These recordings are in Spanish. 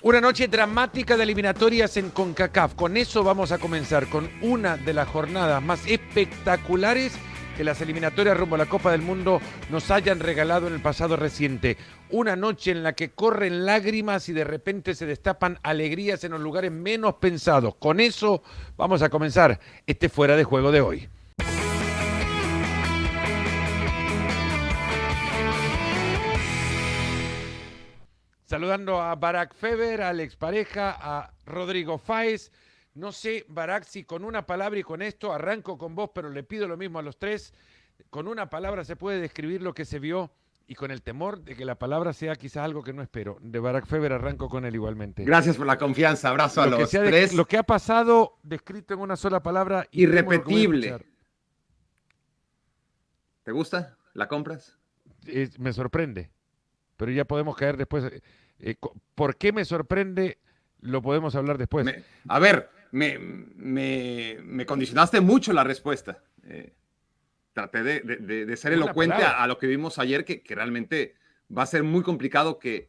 Una noche dramática de eliminatorias en CONCACAF. Con eso vamos a comenzar, con una de las jornadas más espectaculares que las eliminatorias rumbo a la Copa del Mundo nos hayan regalado en el pasado reciente. Una noche en la que corren lágrimas y de repente se destapan alegrías en los lugares menos pensados. Con eso vamos a comenzar este Fuera de Juego de hoy. Saludando a Barak Feber, a Alex Pareja, a Rodrigo Fáez. No sé, Barak, si con una palabra y con esto arranco con vos, pero le pido lo mismo a los tres. Con una palabra se puede describir lo que se vio y con el temor de que la palabra sea quizás algo que no espero. De Barak Feber arranco con él igualmente. Gracias por la confianza. Abrazo a los tres. Lo que ha pasado descrito en una sola palabra. Irrepetible. ¿Te gusta? ¿La compras? Me sorprende. Pero ya podemos caer después. ¿Por qué me sorprende? Lo podemos hablar después. Me condicionaste mucho la respuesta. Traté de ser elocuente a lo que vimos ayer, que realmente va a ser muy complicado que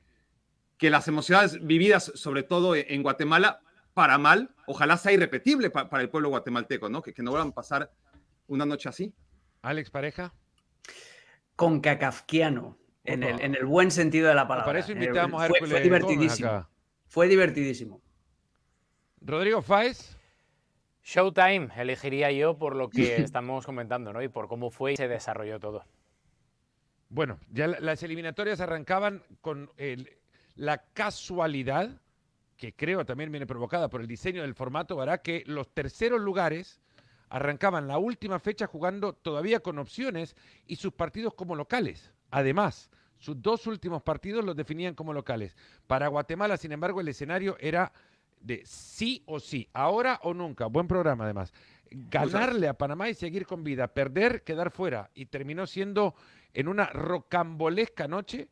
las emociones vividas, sobre todo en Guatemala, para mal, ojalá sea irrepetible para el pueblo guatemalteco, ¿no? Que no vuelvan a pasar una noche así. Alex Pareja. CONCACAFquiano. En el buen sentido de la palabra. Para eso invitamos a Hércules. Fue divertidísimo. Acá. Fue divertidísimo. Rodrigo Fáez. Showtime elegiría yo por lo que estamos comentando, ¿no? Y por cómo fue y se desarrolló todo. Bueno, ya las eliminatorias arrancaban con la casualidad, que creo también viene provocada por el diseño del formato, hará que los terceros lugares arrancaban la última fecha jugando todavía con opciones y sus partidos como locales. Además, sus dos últimos partidos los definían como locales. Para Guatemala, sin embargo, el escenario era de sí o sí, ahora o nunca. Buen programa, además. Ganarle a Panamá y seguir con vida, perder, quedar fuera. Y terminó siendo, en una rocambolesca noche,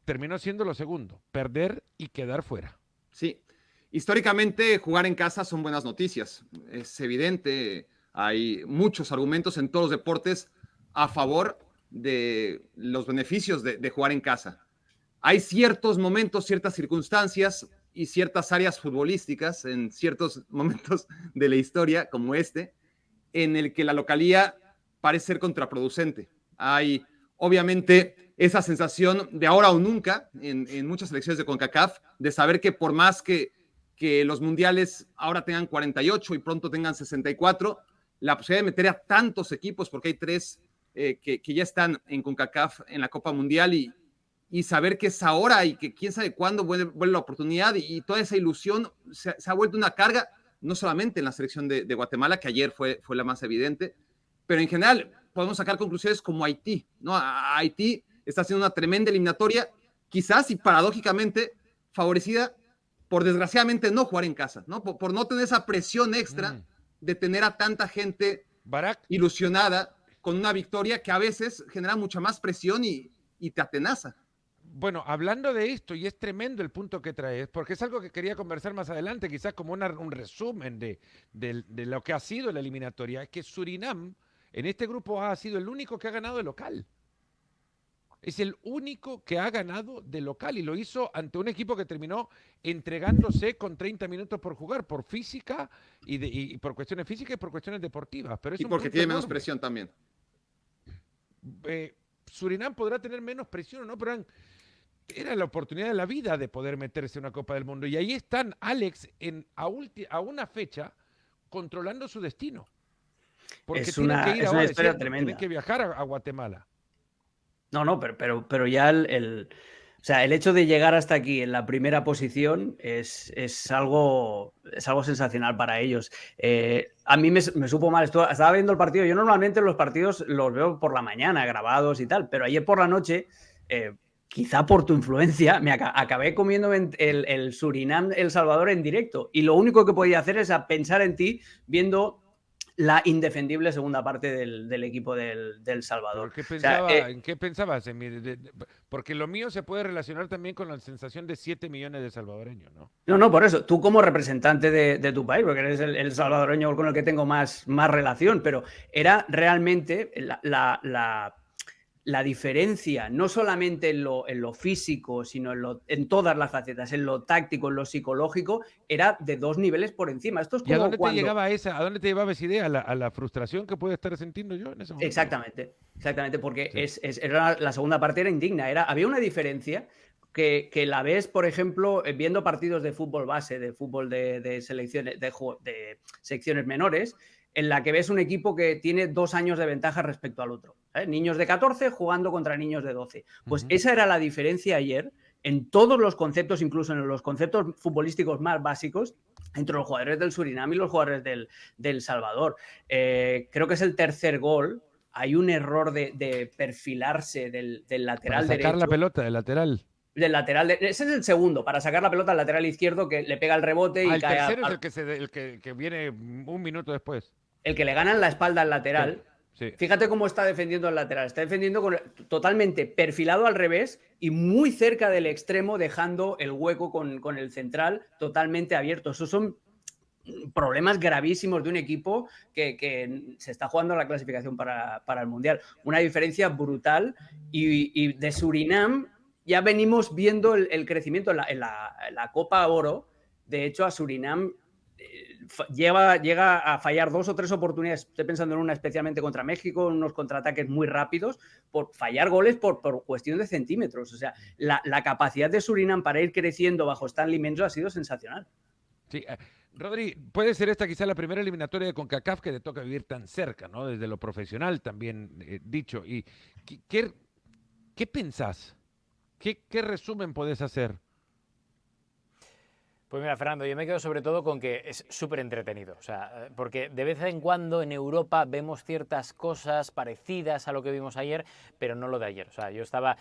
terminó siendo lo segundo, perder y quedar fuera. Sí, históricamente jugar en casa son buenas noticias. Es evidente, hay muchos argumentos en todos los deportes a favor de los beneficios de jugar en casa. Hay ciertos momentos, ciertas circunstancias y ciertas áreas futbolísticas en ciertos momentos de la historia, como en el que la localía parece ser contraproducente. Hay, obviamente, esa sensación de ahora o nunca en muchas selecciones de CONCACAF, de saber que por más que los mundiales ahora tengan 48 y pronto tengan 64, la posibilidad de meter a tantos equipos, porque hay 3 que ya están en CONCACAF en la Copa Mundial y saber que es ahora y que quién sabe cuándo vuelve la oportunidad y toda esa ilusión se ha vuelto una carga, no solamente en la selección de Guatemala, que ayer fue la más evidente, pero en general podemos sacar conclusiones como Haití, ¿no? Haití está haciendo una tremenda eliminatoria, quizás y paradójicamente favorecida por desgraciadamente no jugar en casa, ¿no? Por no tener esa presión extra de tener a tanta gente ilusionada con una victoria que a veces genera mucha más presión y te atenaza. Bueno, hablando de esto, y es tremendo el punto que traes, porque es algo que quería conversar más adelante, quizás como un resumen de lo que ha sido la eliminatoria, es que Surinam en este grupo ha sido el único que ha ganado de local. Es el único que ha ganado de local y lo hizo ante un equipo que terminó entregándose con 30 minutos por jugar, por física y por cuestiones físicas y por cuestiones deportivas. Pero es y porque tiene menos presión también. Surinam podrá tener menos presión o no, pero era la oportunidad de la vida de poder meterse en una Copa del Mundo. Y ahí están, Alex, a una fecha controlando su destino. Porque tienen que ir ahora, historia tremenda. Tienen que viajar a Guatemala. No, pero ya el hecho de llegar hasta aquí en la primera posición es algo sensacional para ellos. A mí me supo mal. Estaba viendo el partido. Yo normalmente los partidos los veo por la mañana, grabados y tal, pero ayer por la noche, quizá por tu influencia, me acabé comiendo el Surinam, El Salvador en directo. Y lo único que podía hacer es pensar en ti viendo la indefendible segunda parte del equipo del Salvador. ¿En qué pensabas? Porque lo mío se puede relacionar también con la sensación de 7 millones de salvadoreños, ¿no? No, por eso. Tú como representante de tu país, porque eres el salvadoreño con el que tengo más relación, pero era realmente la diferencia, no solamente en lo físico, sino en todas las facetas, en lo táctico, en lo psicológico, era de 2 niveles por encima. Esto es ¿Y a como dónde te cuando... llegaba a dónde te llevaba esa idea? A la frustración que puede estar sintiendo yo en ese momento? Exactamente, porque Sí. era la segunda parte era indigna. Había una diferencia que la ves, por ejemplo, viendo partidos de fútbol base, de fútbol de selecciones, de secciones menores, en la que ves un equipo que tiene 2 años de ventaja respecto al otro. Niños de 14 jugando contra niños de 12. Pues esa era la diferencia ayer en todos los conceptos, incluso en los conceptos futbolísticos más básicos, entre los jugadores del Surinam y los jugadores del Salvador. Creo que es el tercer gol. Hay un error de perfilarse del lateral Para sacar derecho. la pelota del lateral. Ese es el segundo, para sacar la pelota al lateral izquierdo, que le pega el rebote y El cae tercero es el que viene un minuto después. el que le gana en la espalda al lateral. Sí. Fíjate cómo está defendiendo el lateral. Está defendiendo totalmente perfilado al revés y muy cerca del extremo, dejando el hueco con el central totalmente abierto. Esos son problemas gravísimos de un equipo que se está jugando la clasificación para el Mundial. Una diferencia brutal y de Surinam ya venimos viendo el crecimiento en la Copa Oro. De hecho, a Surinam llega a fallar 2 o 3 oportunidades. Estoy pensando en una especialmente contra México, unos contraataques muy rápidos, por fallar goles por cuestión de centímetros. O sea, la capacidad de Surinam para ir creciendo bajo Stanley Menzo ha sido sensacional. Sí, Rodri, puede ser esta quizá la primera eliminatoria de CONCACAF que te toca vivir tan cerca, ¿no? Desde lo profesional también dicho. ¿Y qué pensás? ¿Qué resumen podés hacer? Pues mira, Fernando, yo me quedo sobre todo con que es súper entretenido, o sea, porque de vez en cuando en Europa vemos ciertas cosas parecidas a lo que vimos ayer, pero no lo de ayer. O sea, yo estaba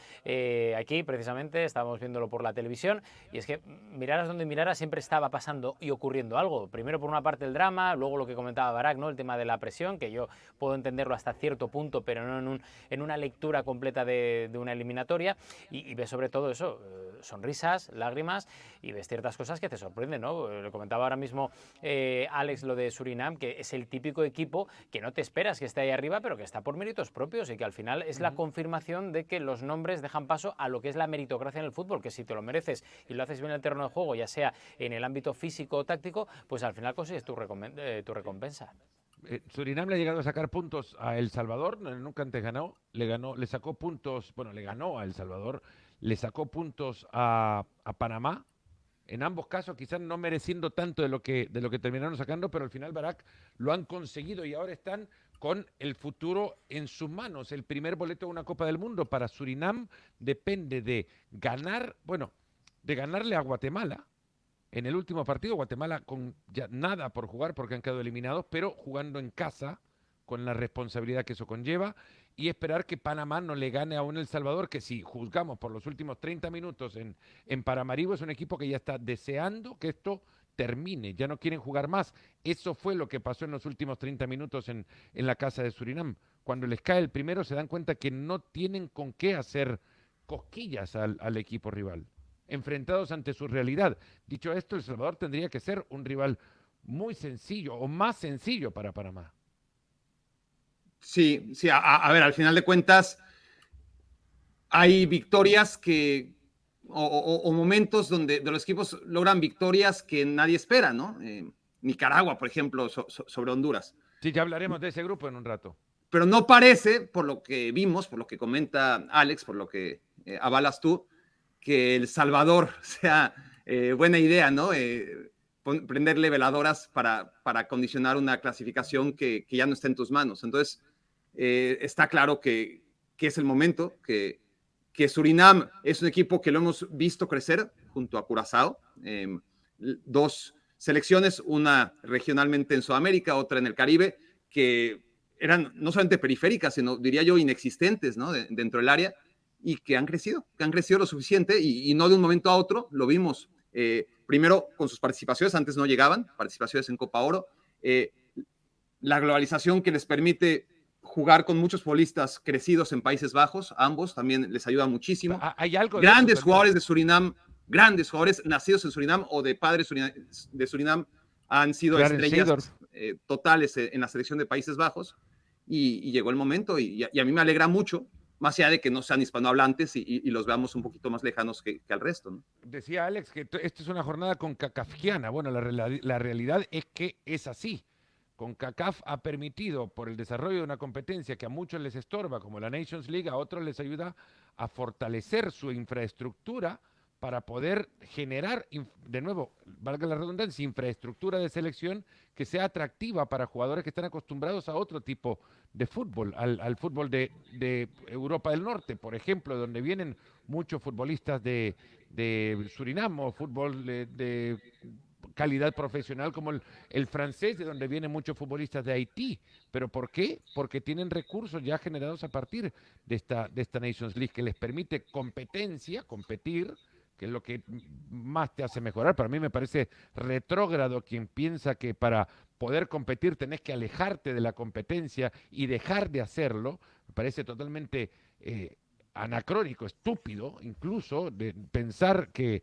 aquí precisamente, estábamos viéndolo por la televisión, y es que miraras donde miraras siempre estaba pasando y ocurriendo algo. Primero por una parte el drama, luego lo que comentaba Barak, ¿no? El tema de la presión, que yo puedo entenderlo hasta cierto punto, pero no en una lectura completa de una eliminatoria, y ves sobre todo eso, sonrisas, lágrimas, y ves ciertas cosas que te sorprende, ¿no? Le comentaba ahora mismo Alex lo de Surinam, que es el típico equipo que no te esperas que esté ahí arriba, pero que está por méritos propios y que al final es la confirmación de que los nombres dejan paso a lo que es la meritocracia en el fútbol, que si te lo mereces y lo haces bien en el terreno de juego, ya sea en el ámbito físico o táctico, pues al final consigues tu recompensa. Surinam le ha llegado a sacar puntos a El Salvador, nunca antes le sacó puntos, bueno, le ganó a El Salvador, le sacó puntos a Panamá. En ambos casos quizás no mereciendo tanto de lo que terminaron sacando, pero al final Barak lo han conseguido y ahora están con el futuro en sus manos. El primer boleto de una Copa del Mundo para Surinam depende de ganarle a Guatemala en el último partido. Guatemala con ya nada por jugar porque han quedado eliminados, pero jugando en casa con la responsabilidad que eso conlleva, y esperar que Panamá no le gane aún El Salvador, que si juzgamos por los últimos 30 minutos en Paramaribo, es un equipo que ya está deseando que esto termine, ya no quieren jugar más. Eso fue lo que pasó en los últimos 30 minutos en la casa de Surinam. Cuando les cae el primero se dan cuenta que no tienen con qué hacer cosquillas al equipo rival, enfrentados ante su realidad. Dicho esto, El Salvador tendría que ser un rival muy sencillo o más sencillo para Panamá. Sí, a ver, al final de cuentas, hay victorias o momentos donde los equipos logran victorias que nadie espera, ¿no? Nicaragua, por ejemplo, sobre Honduras. Sí, ya hablaremos de ese grupo en un rato. Pero no parece, por lo que vimos, por lo que comenta Alex, por lo que avalas tú, que El Salvador sea buena idea, ¿no? Prenderle veladoras para condicionar una clasificación que ya no está en tus manos. Entonces, está claro que es el momento, que Surinam es un equipo que lo hemos visto crecer junto a Curazao. 2 selecciones, una regionalmente en Sudamérica, otra en el Caribe, que eran no solamente periféricas, sino, diría yo, inexistentes, ¿no? Dentro del área, y que han crecido lo suficiente, y no de un momento a otro. Lo vimos primero con sus participaciones, antes no llegaban, participaciones en Copa Oro, la globalización que les permite jugar con muchos futbolistas crecidos en Países Bajos, ambos también les ayuda muchísimo. Hay algo de grandes jugadores de Surinam, grandes jugadores nacidos en Surinam o de padres de Surinam han sido estrellas totales en la selección de Países Bajos, y llegó el momento, y a mí me alegra mucho más allá de que no sean hispanohablantes y los veamos un poquito más lejanos que al resto, ¿no? Decía Alex que esta es una jornada concacafquiana. Bueno, la realidad es que es así. CONCACAF ha permitido, por el desarrollo de una competencia que a muchos les estorba, como la Nations League, a otros les ayuda a fortalecer su infraestructura para poder generar, de nuevo, valga la redundancia, infraestructura de selección que sea atractiva para jugadores que están acostumbrados a otro tipo de fútbol, al fútbol de Europa del Norte, por ejemplo, donde vienen muchos futbolistas de Surinam, o fútbol de calidad profesional como el francés, de donde vienen muchos futbolistas de Haití. ¿Pero por qué? Porque tienen recursos ya generados a partir de esta Nations League que les permite competencia, competir, que es lo que más te hace mejorar. Para mí me parece retrógrado quien piensa que para poder competir tenés que alejarte de la competencia y dejar de hacerlo. Me parece totalmente anacrónico, estúpido, incluso, de pensar que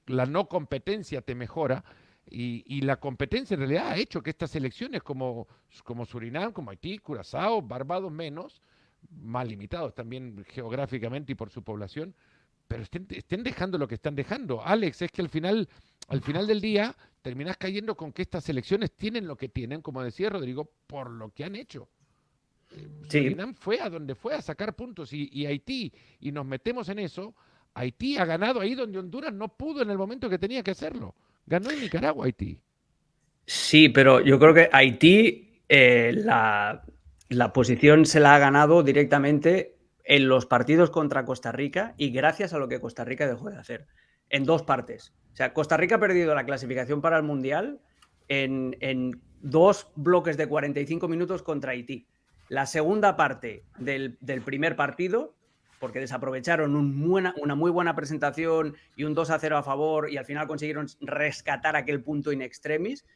la no competencia te mejora. Y la competencia en realidad ha hecho que estas selecciones como Surinam, como Haití, Curazao, Barbados menos, más limitados también geográficamente y por su población, pero estén dejando lo que están dejando. Alex, es que al final del día terminás cayendo con que estas selecciones tienen lo que tienen, como decía Rodrigo, por lo que han hecho. Sí. Surinam fue a donde fue a sacar puntos y Haití, y nos metemos en eso. Haití ha ganado ahí donde Honduras no pudo en el momento que tenía que hacerlo. Ganó en Nicaragua Haití. Sí, pero yo creo que Haití la posición se la ha ganado directamente en los partidos contra Costa Rica y gracias a lo que Costa Rica dejó de hacer, en dos partes. O sea, Costa Rica ha perdido la clasificación para el Mundial en dos bloques de 45 minutos contra Haití. La segunda parte del primer partido, porque desaprovecharon una muy buena presentación y un 2-0 a favor y al final consiguieron rescatar aquel punto in extremis,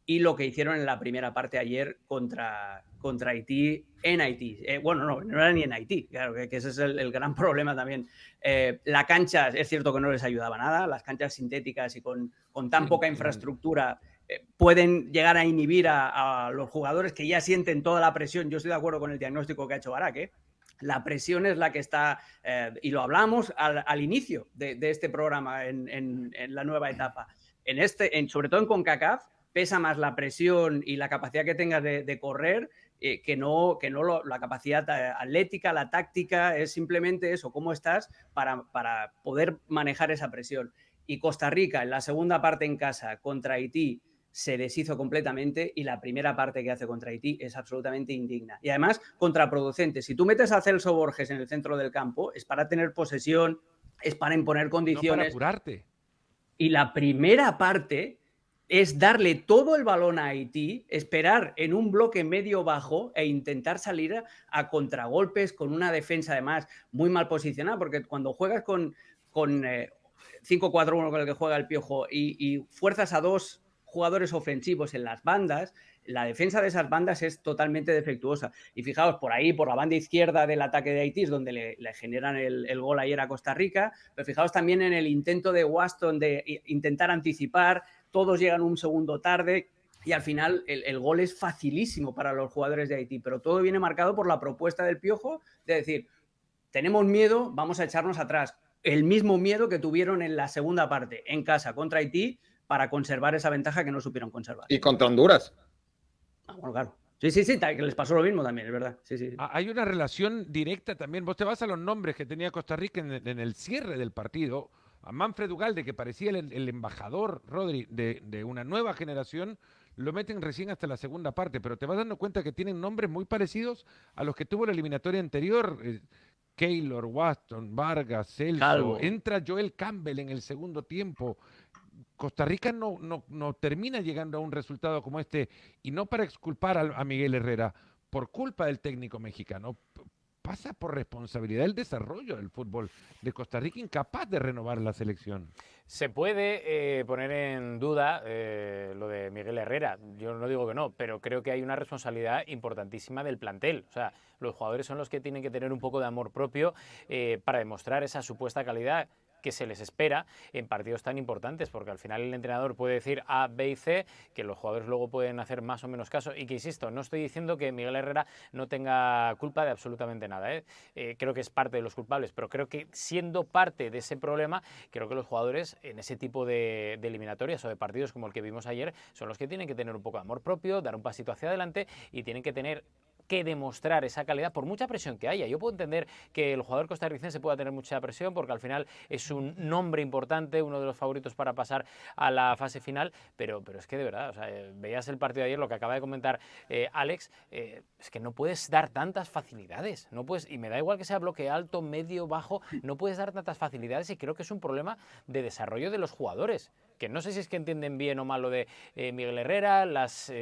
y lo que hicieron en la primera parte ayer contra Haití en Haití. Bueno, no era ni en Haití, claro, que ese es el gran problema también. La cancha, es cierto que no les ayudaba nada, las canchas sintéticas y con tan poca infraestructura pueden llegar a inhibir a los jugadores que ya sienten toda la presión. Yo estoy de acuerdo con el diagnóstico que ha hecho Barak, La presión es la que está, y lo hablamos al inicio de este programa en la nueva etapa. Sobre todo en CONCACAF, pesa más la presión y la capacidad que tengas de correr que no la capacidad atlética, la táctica, es simplemente eso, cómo estás para poder manejar esa presión. Y Costa Rica, en la segunda parte en casa contra Haití, se deshizo completamente y la primera parte que hace contra Haití es absolutamente indigna. Y además, contraproducente. Si tú metes a Celso Borges en el centro del campo, es para tener posesión, es para imponer condiciones. No para apurarte. Y la primera parte es darle todo el balón a Haití, esperar en un bloque medio-bajo e intentar salir a contragolpes con una defensa además muy mal posicionada, porque cuando juegas con 5-4-1 con el que juega el Piojo y fuerzas a dos jugadores ofensivos en las bandas, la defensa de esas bandas es totalmente defectuosa. Y fijaos, por ahí, por la banda izquierda del ataque de Haití, es donde le generan el gol ayer a Costa Rica, pero fijaos también en el intento de Waston de intentar anticipar, todos llegan un segundo tarde y al final el gol es facilísimo para los jugadores de Haití, pero todo viene marcado por la propuesta del Piojo de decir, tenemos miedo, vamos a echarnos atrás. El mismo miedo que tuvieron en la segunda parte, en casa contra Haití, para conservar esa ventaja que no supieron conservar. Y contra Honduras. Bueno, claro. Sí, que les pasó lo mismo también, es verdad. Sí. Hay una relación directa también. Vos te vas a los nombres que tenía Costa Rica en el cierre del partido. A Manfred Ugalde, que parecía el embajador, Rodri, de una nueva generación, lo meten recién hasta la segunda parte, pero te vas dando cuenta que tienen nombres muy parecidos a los que tuvo la eliminatoria anterior. Keylor, Waston, Vargas, Celso. Calvo. Entra Joel Campbell en el segundo tiempo. Costa Rica no termina llegando a un resultado como este, y no para exculpar a Miguel Herrera, por culpa del técnico mexicano. Pasa por responsabilidad del desarrollo del fútbol de Costa Rica, incapaz de renovar la selección. Se puede poner en duda lo de Miguel Herrera, yo no digo que no, pero creo que hay una responsabilidad importantísima del plantel. O sea, los jugadores son los que tienen que tener un poco de amor propio para demostrar esa supuesta calidad que se les espera en partidos tan importantes, porque al final el entrenador puede decir A, B y C, que los jugadores luego pueden hacer más o menos caso, y que, insisto, no estoy diciendo que Miguel Herrera no tenga culpa de absolutamente nada, creo que es parte de los culpables, pero creo que siendo parte de ese problema, creo que los jugadores en ese tipo de eliminatorias o de partidos como el que vimos ayer son los que tienen que tener un poco de amor propio, dar un pasito hacia adelante y tienen que tener que demostrar esa calidad por mucha presión que haya. Yo puedo entender que el jugador costarricense pueda tener mucha presión porque al final es un nombre importante, uno de los favoritos para pasar a la fase final, pero es que de verdad, o sea, veías el partido de ayer, lo que acaba de comentar Alex, es que no puedes dar tantas facilidades, no puedes, y me da igual que sea bloque alto, medio, bajo, no puedes dar tantas facilidades y creo que es un problema de desarrollo de los jugadores, que no sé si es que entienden bien o mal lo de Miguel Herrera, las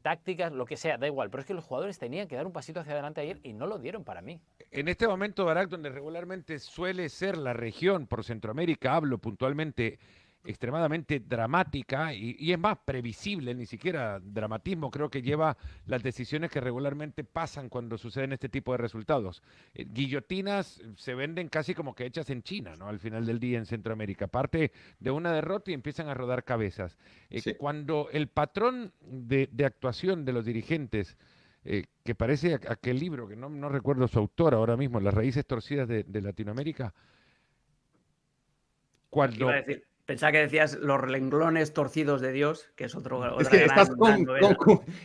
tácticas, lo que sea, da igual, pero es que los jugadores tenían que dar un pasito hacia adelante ayer y no lo dieron para mí. En este momento, Barak, donde regularmente suele ser la región por Centroamérica, hablo puntualmente, extremadamente dramática y es más previsible, ni siquiera dramatismo, creo que lleva las decisiones que regularmente pasan cuando suceden este tipo de resultados. Guillotinas se venden casi como que hechas en China, ¿no? Al final del día en Centroamérica, parte de una derrota y empiezan a rodar cabezas. Sí. Cuando el patrón de actuación de los dirigentes que parece aquel libro, que no recuerdo su autor ahora mismo, Las raíces torcidas de Latinoamérica, cuando... Iba a decir, pensaba que decías Los renglones torcidos de Dios, que es otra Es que estás gran novela.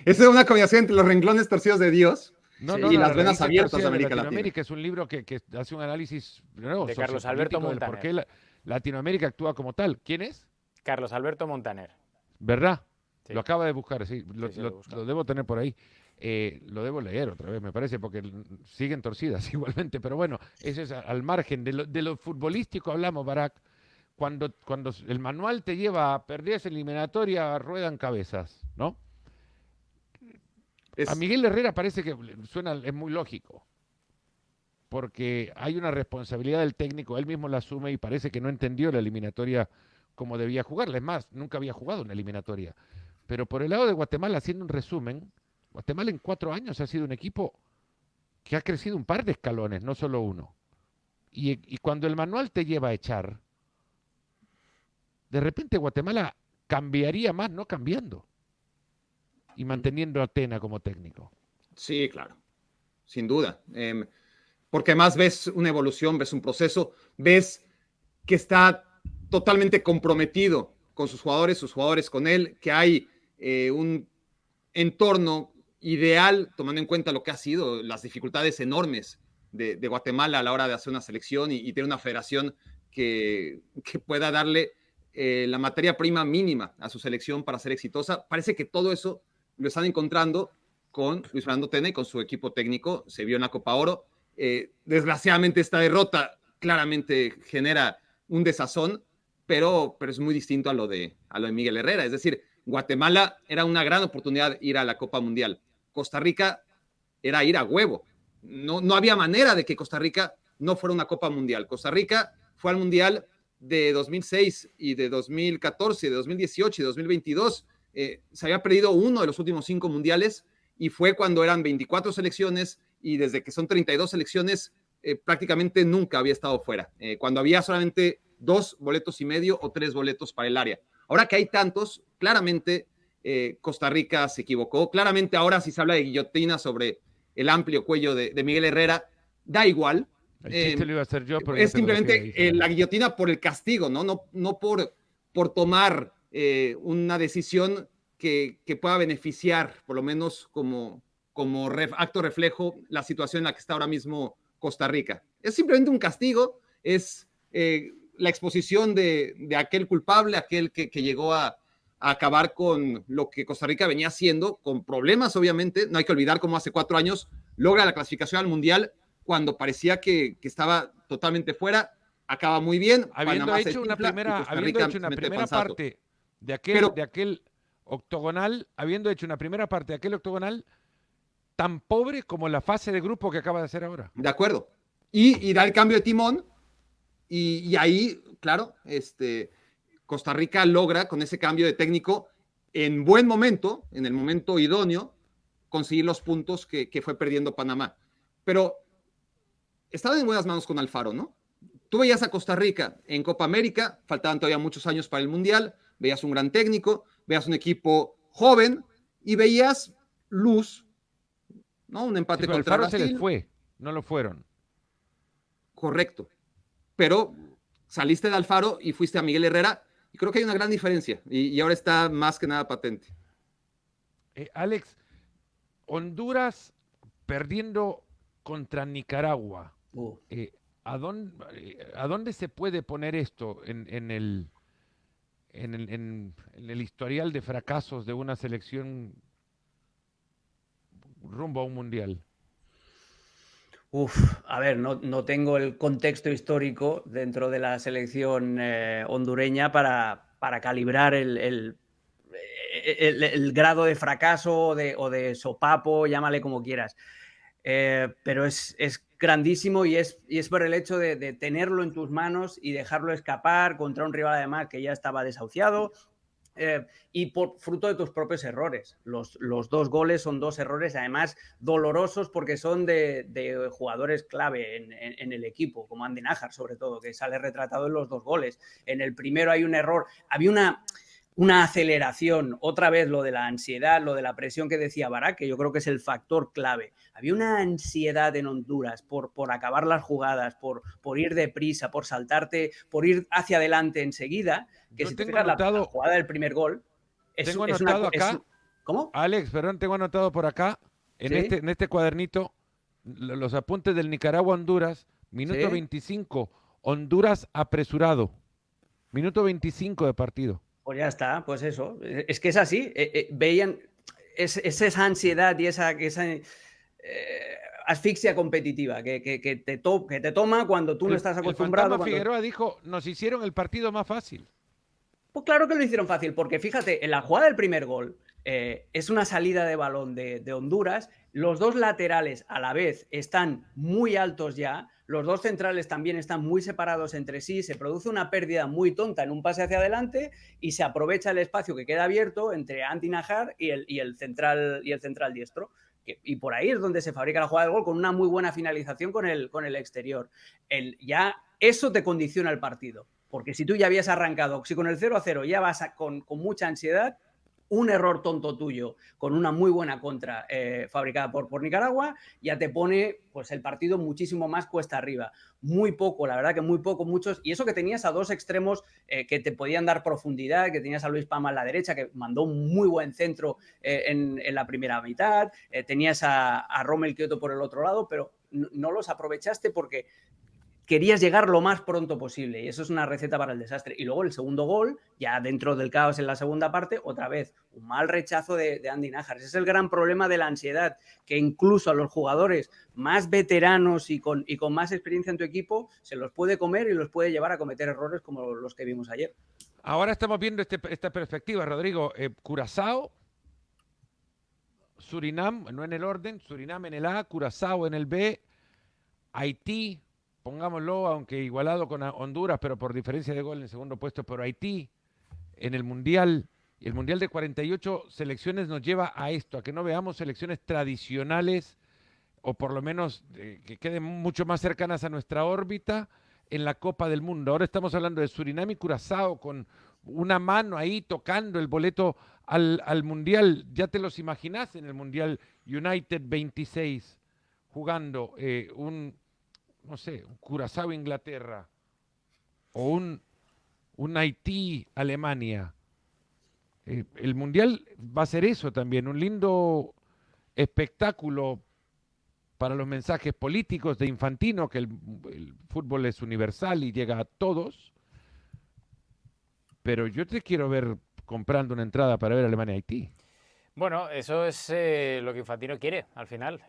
es una combinación entre Los renglones torcidos de Dios y Las venas abiertas de América Latina. Latinoamérica es un libro que hace un análisis de Carlos Alberto Montaner. ¿Por qué Latinoamérica actúa como tal? ¿Quién es? Carlos Alberto Montaner. ¿Verdad? Sí. Lo acaba de buscar, sí. Sí, Lo debo tener por ahí. Lo debo leer otra vez, me parece, porque siguen torcidas igualmente. Pero bueno, eso es al margen. De lo futbolístico hablamos, Barak. Cuando el manual te lleva a perder esa eliminatoria, ruedan cabezas, ¿no? A Miguel Herrera parece que es muy lógico, porque hay una responsabilidad del técnico, él mismo la asume y parece que no entendió la eliminatoria como debía jugarla. Es más, nunca había jugado una eliminatoria. Pero por el lado de Guatemala, haciendo un resumen, Guatemala en 4 años ha sido un equipo que ha crecido un par de escalones, no solo uno. Y cuando el manual te lleva a echar, de repente Guatemala cambiaría más no cambiando y manteniendo a Tena como técnico. Sí, claro, sin duda. Porque además ves una evolución, ves un proceso, ves que está totalmente comprometido con sus jugadores con él, que hay un entorno ideal, tomando en cuenta lo que ha sido las dificultades enormes de Guatemala a la hora de hacer una selección y tener una federación que pueda darle la materia prima mínima a su selección para ser exitosa. Parece que todo eso lo están encontrando con Luis Fernando Tena y con su equipo técnico. Se vio en la Copa Oro. Desgraciadamente esta derrota claramente genera un desazón, pero es muy distinto a lo de Miguel Herrera. Es decir, Guatemala era una gran oportunidad ir a la Copa Mundial. Costa Rica era ir a huevo. No había manera de que Costa Rica no fuera una Copa Mundial. Costa Rica fue al Mundial de 2006 y de 2014, de 2018 y de 2022. Se había perdido uno de los últimos 5 mundiales y fue cuando eran 24 selecciones y desde que son 32 selecciones prácticamente nunca había estado fuera. Cuando había solamente 2 boletos y medio o 3 boletos para el área. Ahora que hay tantos, claramente Costa Rica se equivocó. Claramente ahora si se habla de guillotina sobre el amplio cuello de Miguel Herrera, da igual. El chiste lo iba a hacer yo, pero es simplemente la guillotina por el castigo, no por tomar una decisión que pueda beneficiar, por lo menos como acto reflejo, la situación en la que está ahora mismo Costa Rica. Es simplemente un castigo, es la exposición de aquel culpable, aquel que llegó a acabar con lo que Costa Rica venía haciendo, con problemas obviamente. No hay que olvidar cómo hace 4 años logra la clasificación al Mundial cuando parecía que estaba totalmente fuera. Acaba muy bien. Habiendo hecho una primera parte de aquel octogonal, tan pobre como la fase de grupo que acaba de hacer ahora. De acuerdo. Y da el cambio de timón y ahí, claro, Costa Rica logra con ese cambio de técnico en buen momento, en el momento idóneo, conseguir los puntos que fue perdiendo Panamá. Pero estaba en buenas manos con Alfaro, ¿no? tú veías a Costa Rica en Copa América, faltaban todavía muchos años para el Mundial, veías un gran técnico, veías un equipo joven y veías luz, ¿no? Un Sí, empate pero contra Alfaro se les Brasil, fue, no lo fueron. correcto. Pero saliste de Alfaro y fuiste a Miguel Herrera y creo que hay una gran diferencia y ahora está más que nada patente. Alex, Honduras perdiendo contra Nicaragua. ¿A dónde se puede poner esto en el historial de fracasos de una selección rumbo a un mundial? A ver, no tengo el contexto histórico dentro de la selección hondureña para calibrar el grado de fracaso o de sopapo, llámale como quieras. Pero es grandísimo y es por el hecho de tenerlo en tus manos y dejarlo escapar contra un rival además que ya estaba desahuciado. Y por fruto de tus propios errores. Los 2 goles son 2 errores, además dolorosos porque son de jugadores clave en el equipo, como Andy Nájar, sobre todo, que sale retratado en los 2 goles. En el primero hay un error, había una aceleración, otra vez lo de la ansiedad, lo de la presión que decía Barak, que yo creo que es el factor clave. Había una ansiedad en Honduras por acabar las jugadas, por ir deprisa, por saltarte, por ir hacia adelante enseguida, que Yo si te tengo fijas, la anotado, jugada del primer gol tengo anotado acá, ¿Cómo? Alex, perdón, tengo anotado por acá, ¿Sí? en este cuadernito, los apuntes del Nicaragua-Honduras, minuto ¿Sí? 25, Honduras apresurado, minuto 25 de partido. Pues ya está, pues eso. Es que es así. Veían esa ansiedad y esa asfixia competitiva que te toma cuando tú no estás El acostumbrado. fantasma Figueroa dijo, nos hicieron el partido más fácil. Pues claro que lo hicieron fácil, porque fíjate, en la jugada del primer gol es una salida de balón de Honduras, los 2 laterales a la vez están muy altos ya, los 2 centrales también están muy separados entre sí, se produce una pérdida muy tonta en un pase hacia adelante y se aprovecha el espacio que queda abierto entre Andy Nájar y el central diestro. Y por ahí es donde se fabrica la jugada del gol con una muy buena finalización con el exterior. Ya eso te condiciona el partido. Porque si tú ya habías arrancado, si con el 0-0 ya vas con mucha ansiedad, un error tonto tuyo con una muy buena contra fabricada por Nicaragua, ya te pone pues el partido muchísimo más cuesta arriba. Muy poco, la verdad que muy poco, muchos. Y eso que tenías a 2 extremos que te podían dar profundidad, que tenías a Luis Pama a la derecha, que mandó un muy buen centro en la primera mitad, tenías a Rommel Kioto por el otro lado, pero no los aprovechaste porque querías llegar lo más pronto posible y eso es una receta para el desastre. Y luego el segundo gol, ya dentro del caos en la segunda parte, otra vez, un mal rechazo de Andy Nájar. Ese es el gran problema de la ansiedad, que incluso a los jugadores más veteranos y con más experiencia en tu equipo se los puede comer y los puede llevar a cometer errores como los que vimos ayer. Ahora estamos viendo esta perspectiva, Rodrigo. Curazao, Surinam, no en el orden, Surinam en el A, Curazao en el B, Haití, pongámoslo, aunque igualado con Honduras, pero por diferencia de gol en el segundo puesto, pero Haití en el Mundial. Y el Mundial de 48 selecciones nos lleva a esto, a que no veamos selecciones tradicionales o por lo menos que queden mucho más cercanas a nuestra órbita en la Copa del Mundo. Ahora estamos hablando de Surinam y Curazao con una mano ahí tocando el boleto al Mundial. Ya te los imaginás en el Mundial United 26 jugando no sé, un Curazao Inglaterra o un Haití Alemania. El Mundial va a ser eso también, un lindo espectáculo para los mensajes políticos de Infantino, que el fútbol es universal y llega a todos, pero yo te quiero ver comprando una entrada para ver Alemania-Haití. Bueno, eso es lo que Infantino quiere al final,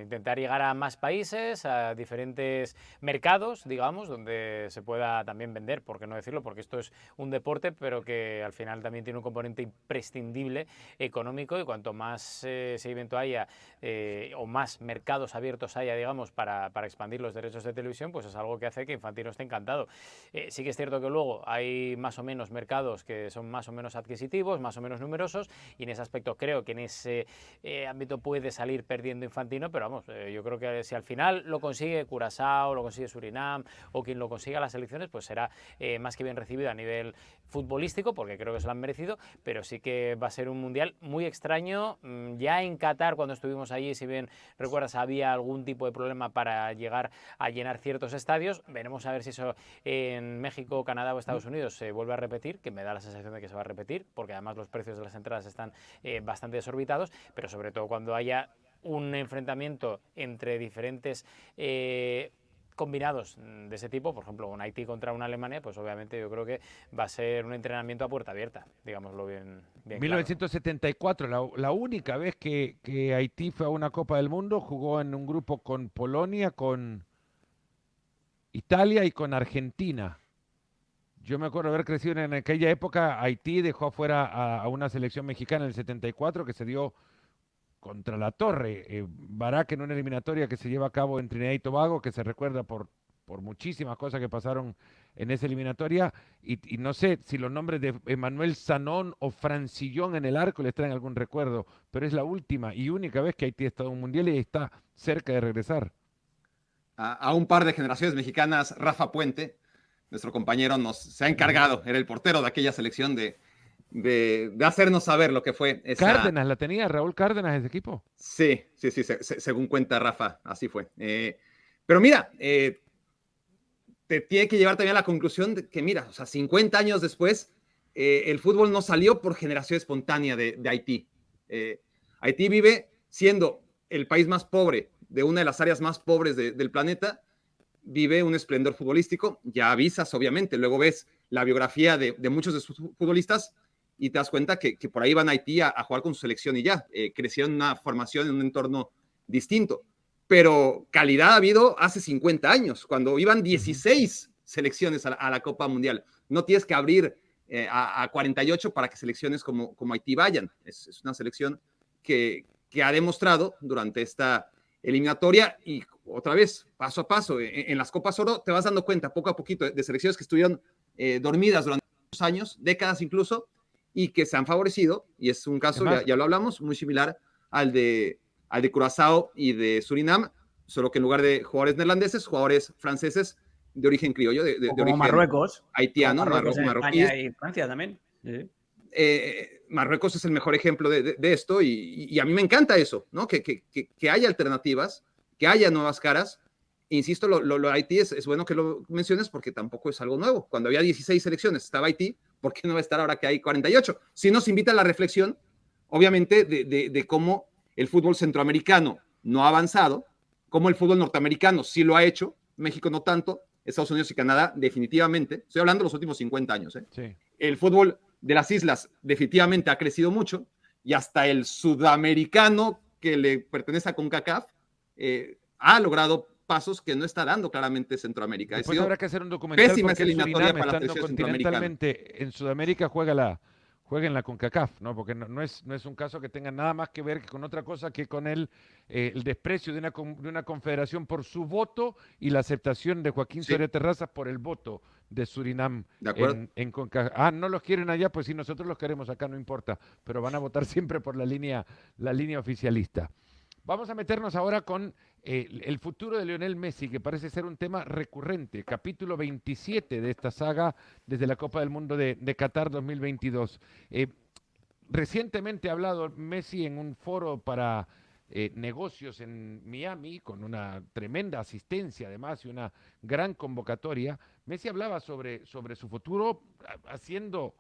intentar llegar a más países, a diferentes mercados, digamos, donde se pueda también vender, por qué no decirlo, porque esto es un deporte, pero que al final también tiene un componente imprescindible económico y cuanto más seguimiento haya o más mercados abiertos haya, digamos, para expandir los derechos de televisión, pues es algo que hace que Infantino esté encantado. Sí que es cierto que luego hay más o menos mercados que son más o menos adquisitivos, más o menos numerosos y en ese aspecto creo que en ese ámbito puede salir perdiendo Infantino, pero vamos, yo creo que si al final lo consigue Curazao, lo consigue Surinam o quien lo consiga las elecciones, pues será más que bien recibido a nivel futbolístico, porque creo que se lo han merecido, pero sí que va a ser un mundial muy extraño. Ya en Qatar, cuando estuvimos allí, si bien recuerdas, había algún tipo de problema para llegar a llenar ciertos estadios. Veremos a ver si eso en México, Canadá o Estados Unidos se vuelve a repetir, que me da la sensación de que se va a repetir, porque además los precios de las entradas están bastante desorbitados, pero sobre todo cuando haya un enfrentamiento entre diferentes combinados de ese tipo, por ejemplo, un Haití contra una Alemania, pues obviamente yo creo que va a ser un entrenamiento a puerta abierta, digámoslo bien 1974, claro. la única vez que Haití fue a una Copa del Mundo, jugó en un grupo con Polonia, con Italia y con Argentina. Yo me acuerdo haber crecido en aquella época. Haití dejó afuera a una selección mexicana en el 74 que se dio contra la Torre. Barak en una eliminatoria que se lleva a cabo en Trinidad y Tobago, que se recuerda por muchísimas cosas que pasaron en esa eliminatoria. Y no sé si los nombres de Emanuel Sanón o Francillón en el arco les traen algún recuerdo, pero es la última y única vez que Haití ha estado en un mundial y está cerca de regresar. A un par de generaciones mexicanas, Rafa Puente, nuestro compañero, se ha encargado, era el portero de aquella selección de hacernos saber lo que fue esa... Cárdenas, la tenía Raúl Cárdenas ese equipo. Sí, según cuenta Rafa, así fue. Pero mira, te tiene que llevar también a la conclusión de que, mira, o sea, 50 años después, el fútbol no salió por generación espontánea de Haití. Haití vive siendo el país más pobre, de una de las áreas más pobres del planeta, vive un esplendor futbolístico. Ya avisas, obviamente, luego ves la biografía de muchos de sus futbolistas y te das cuenta que por ahí van a Haití a jugar con su selección y ya. Crecieron en una formación, en un entorno distinto. Pero calidad ha habido hace 50 años, cuando iban 16 selecciones a la Copa Mundial. No tienes que abrir a 48 para que selecciones como Haití vayan. Es una selección que ha demostrado durante esta eliminatoria y otra vez, paso a paso, en las Copas Oro te vas dando cuenta poco a poquito de selecciones que estuvieron dormidas durante muchos años, décadas incluso, y que se han favorecido, y es un caso, ya lo hablamos, muy similar al de Curazao y de Surinam, solo que en lugar de jugadores neerlandeses, jugadores franceses de origen criollo, de origen Marruecos, haitiano, marroquí. España y Francia también. Sí. Marruecos es el mejor ejemplo de esto y a mí me encanta eso, ¿no? Que haya alternativas, que haya nuevas caras. Insisto, lo de Haití es bueno que lo menciones porque tampoco es algo nuevo. Cuando había 16 selecciones estaba Haití, ¿por qué no va a estar ahora que hay 48? Sí nos invita a la reflexión, obviamente, de cómo el fútbol centroamericano no ha avanzado, cómo el fútbol norteamericano sí lo ha hecho, México no tanto, Estados Unidos y Canadá definitivamente. Estoy hablando de los últimos 50 años. Sí. El fútbol de las islas definitivamente ha crecido mucho y hasta el sudamericano que le pertenece a CONCACAF ha logrado pasos que no está dando claramente Centroamérica. Después habrá que hacer un documental pésima porque eliminatoria Surinam, para la estando selección centroamericana. continentalmente en Sudamérica, juega en la CONCACAF, ¿no? Porque no es un caso que tenga nada más que ver con otra cosa que con el desprecio de una confederación por su voto y la aceptación de Joaquín Soria Terrazas por el voto de Surinam en CONCACAF. Ah, no los quieren allá, pues sí, nosotros los queremos acá, no importa, pero van a votar siempre por la línea oficialista. Vamos a meternos ahora con el futuro de Lionel Messi, que parece ser un tema recurrente, capítulo 27 de esta saga desde la Copa del Mundo de Qatar 2022. Recientemente ha hablado Messi en un foro para negocios en Miami, con una tremenda asistencia además y una gran convocatoria. Messi hablaba sobre su futuro haciendo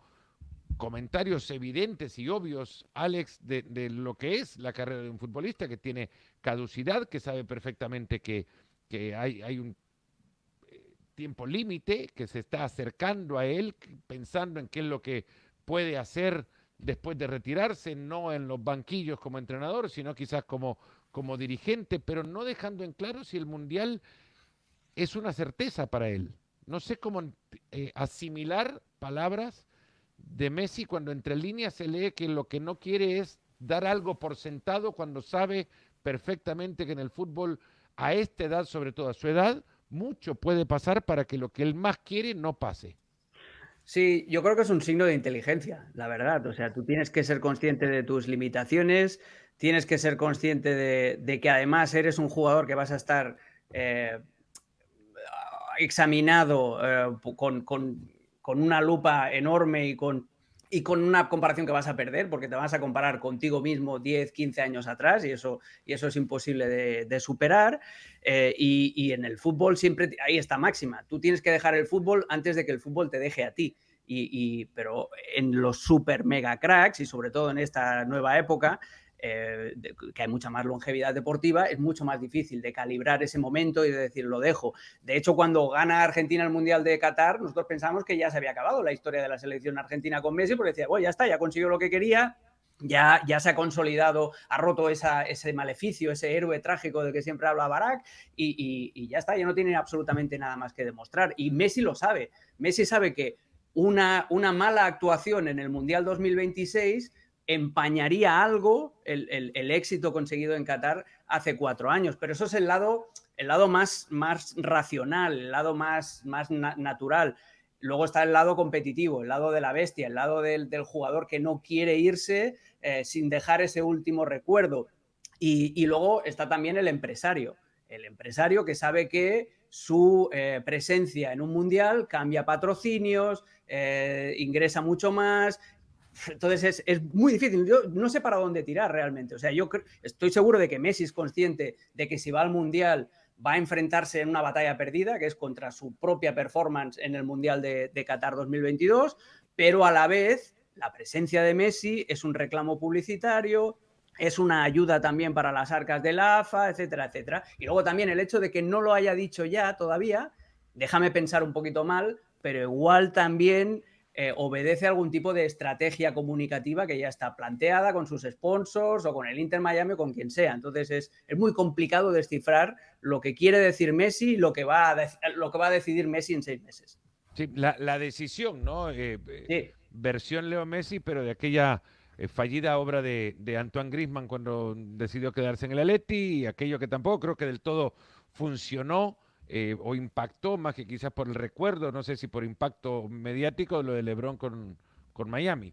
comentarios evidentes y obvios, Alex, de lo que es la carrera de un futbolista que tiene caducidad, que sabe perfectamente que hay un tiempo límite, que se está acercando a él, pensando en qué es lo que puede hacer después de retirarse, no en los banquillos como entrenador, sino quizás como dirigente, pero no dejando en claro si el Mundial es una certeza para él. No sé cómo asimilar palabras de Messi cuando entre líneas se lee que lo que no quiere es dar algo por sentado cuando sabe perfectamente que en el fútbol a esta edad, sobre todo a su edad, mucho puede pasar para que lo que él más quiere no pase. Sí, yo creo que es un signo de inteligencia, la verdad. O sea, tú tienes que ser consciente de tus limitaciones, tienes que ser consciente de que además eres un jugador que vas a estar examinado con una lupa enorme y con una comparación que vas a perder, porque te vas a comparar contigo mismo 10, 15 años atrás y eso es imposible de superar. Y en el fútbol siempre hay esta máxima. Tú tienes que dejar el fútbol antes de que el fútbol te deje a ti. Pero en los super mega cracks y sobre todo en esta nueva época, que hay mucha más longevidad deportiva, es mucho más difícil de calibrar ese momento y de decir, lo dejo. De hecho, cuando gana Argentina el Mundial de Qatar, nosotros pensamos que ya se había acabado la historia de la selección argentina con Messi, porque decía, bueno, ya está, ya consiguió lo que quería, ya se ha consolidado, ha roto ese maleficio, ese héroe trágico del que siempre habla Barak y ya está, ya no tiene absolutamente nada más que demostrar. Y Messi lo sabe. Messi sabe que una mala actuación en el Mundial 2026 empañaría algo el éxito conseguido en Qatar hace 4 años. Pero eso es el lado más racional, el lado más natural. Luego está el lado competitivo, el lado de la bestia, el lado del jugador que no quiere irse sin dejar ese último recuerdo. Y luego está también el empresario que sabe que su presencia en un mundial cambia patrocinios, ingresa mucho más. Entonces es muy difícil. Yo no sé para dónde tirar realmente. O sea, yo estoy seguro de que Messi es consciente de que si va al mundial va a enfrentarse en una batalla perdida, que es contra su propia performance en el Mundial de Qatar 2022, pero a la vez la presencia de Messi es un reclamo publicitario, es una ayuda también para las arcas de la AFA, etcétera, etcétera. Y luego también el hecho de que no lo haya dicho ya todavía, déjame pensar un poquito mal, pero igual también obedece a algún tipo de estrategia comunicativa que ya está planteada con sus sponsors o con el Inter Miami o con quien sea. Entonces es muy complicado descifrar lo que quiere decir Messi y lo que va a decidir Messi en 6 meses. Sí, la decisión, ¿no? Sí. Versión Leo Messi, pero de aquella fallida obra de Antoine Griezmann cuando decidió quedarse en el Atleti y aquello que tampoco creo que del todo funcionó o impactó más que quizás por el recuerdo, no sé si por impacto mediático, lo de LeBron con Miami.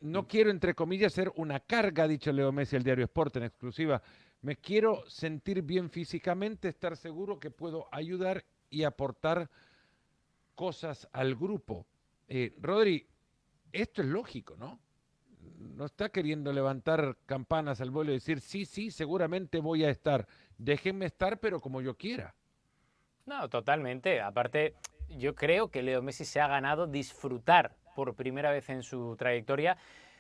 No quiero, entre comillas, ser una carga, ha dicho Leo Messi al diario Sport en exclusiva. Me quiero sentir bien físicamente, estar seguro que puedo ayudar y aportar cosas al grupo. Rodri, esto es lógico, ¿no? No está queriendo levantar campanas al vuelo y decir, sí, seguramente voy a estar. Déjenme estar, pero como yo quiera. No, totalmente. Aparte, yo creo que Leo Messi se ha ganado disfrutar por primera vez en su trayectoria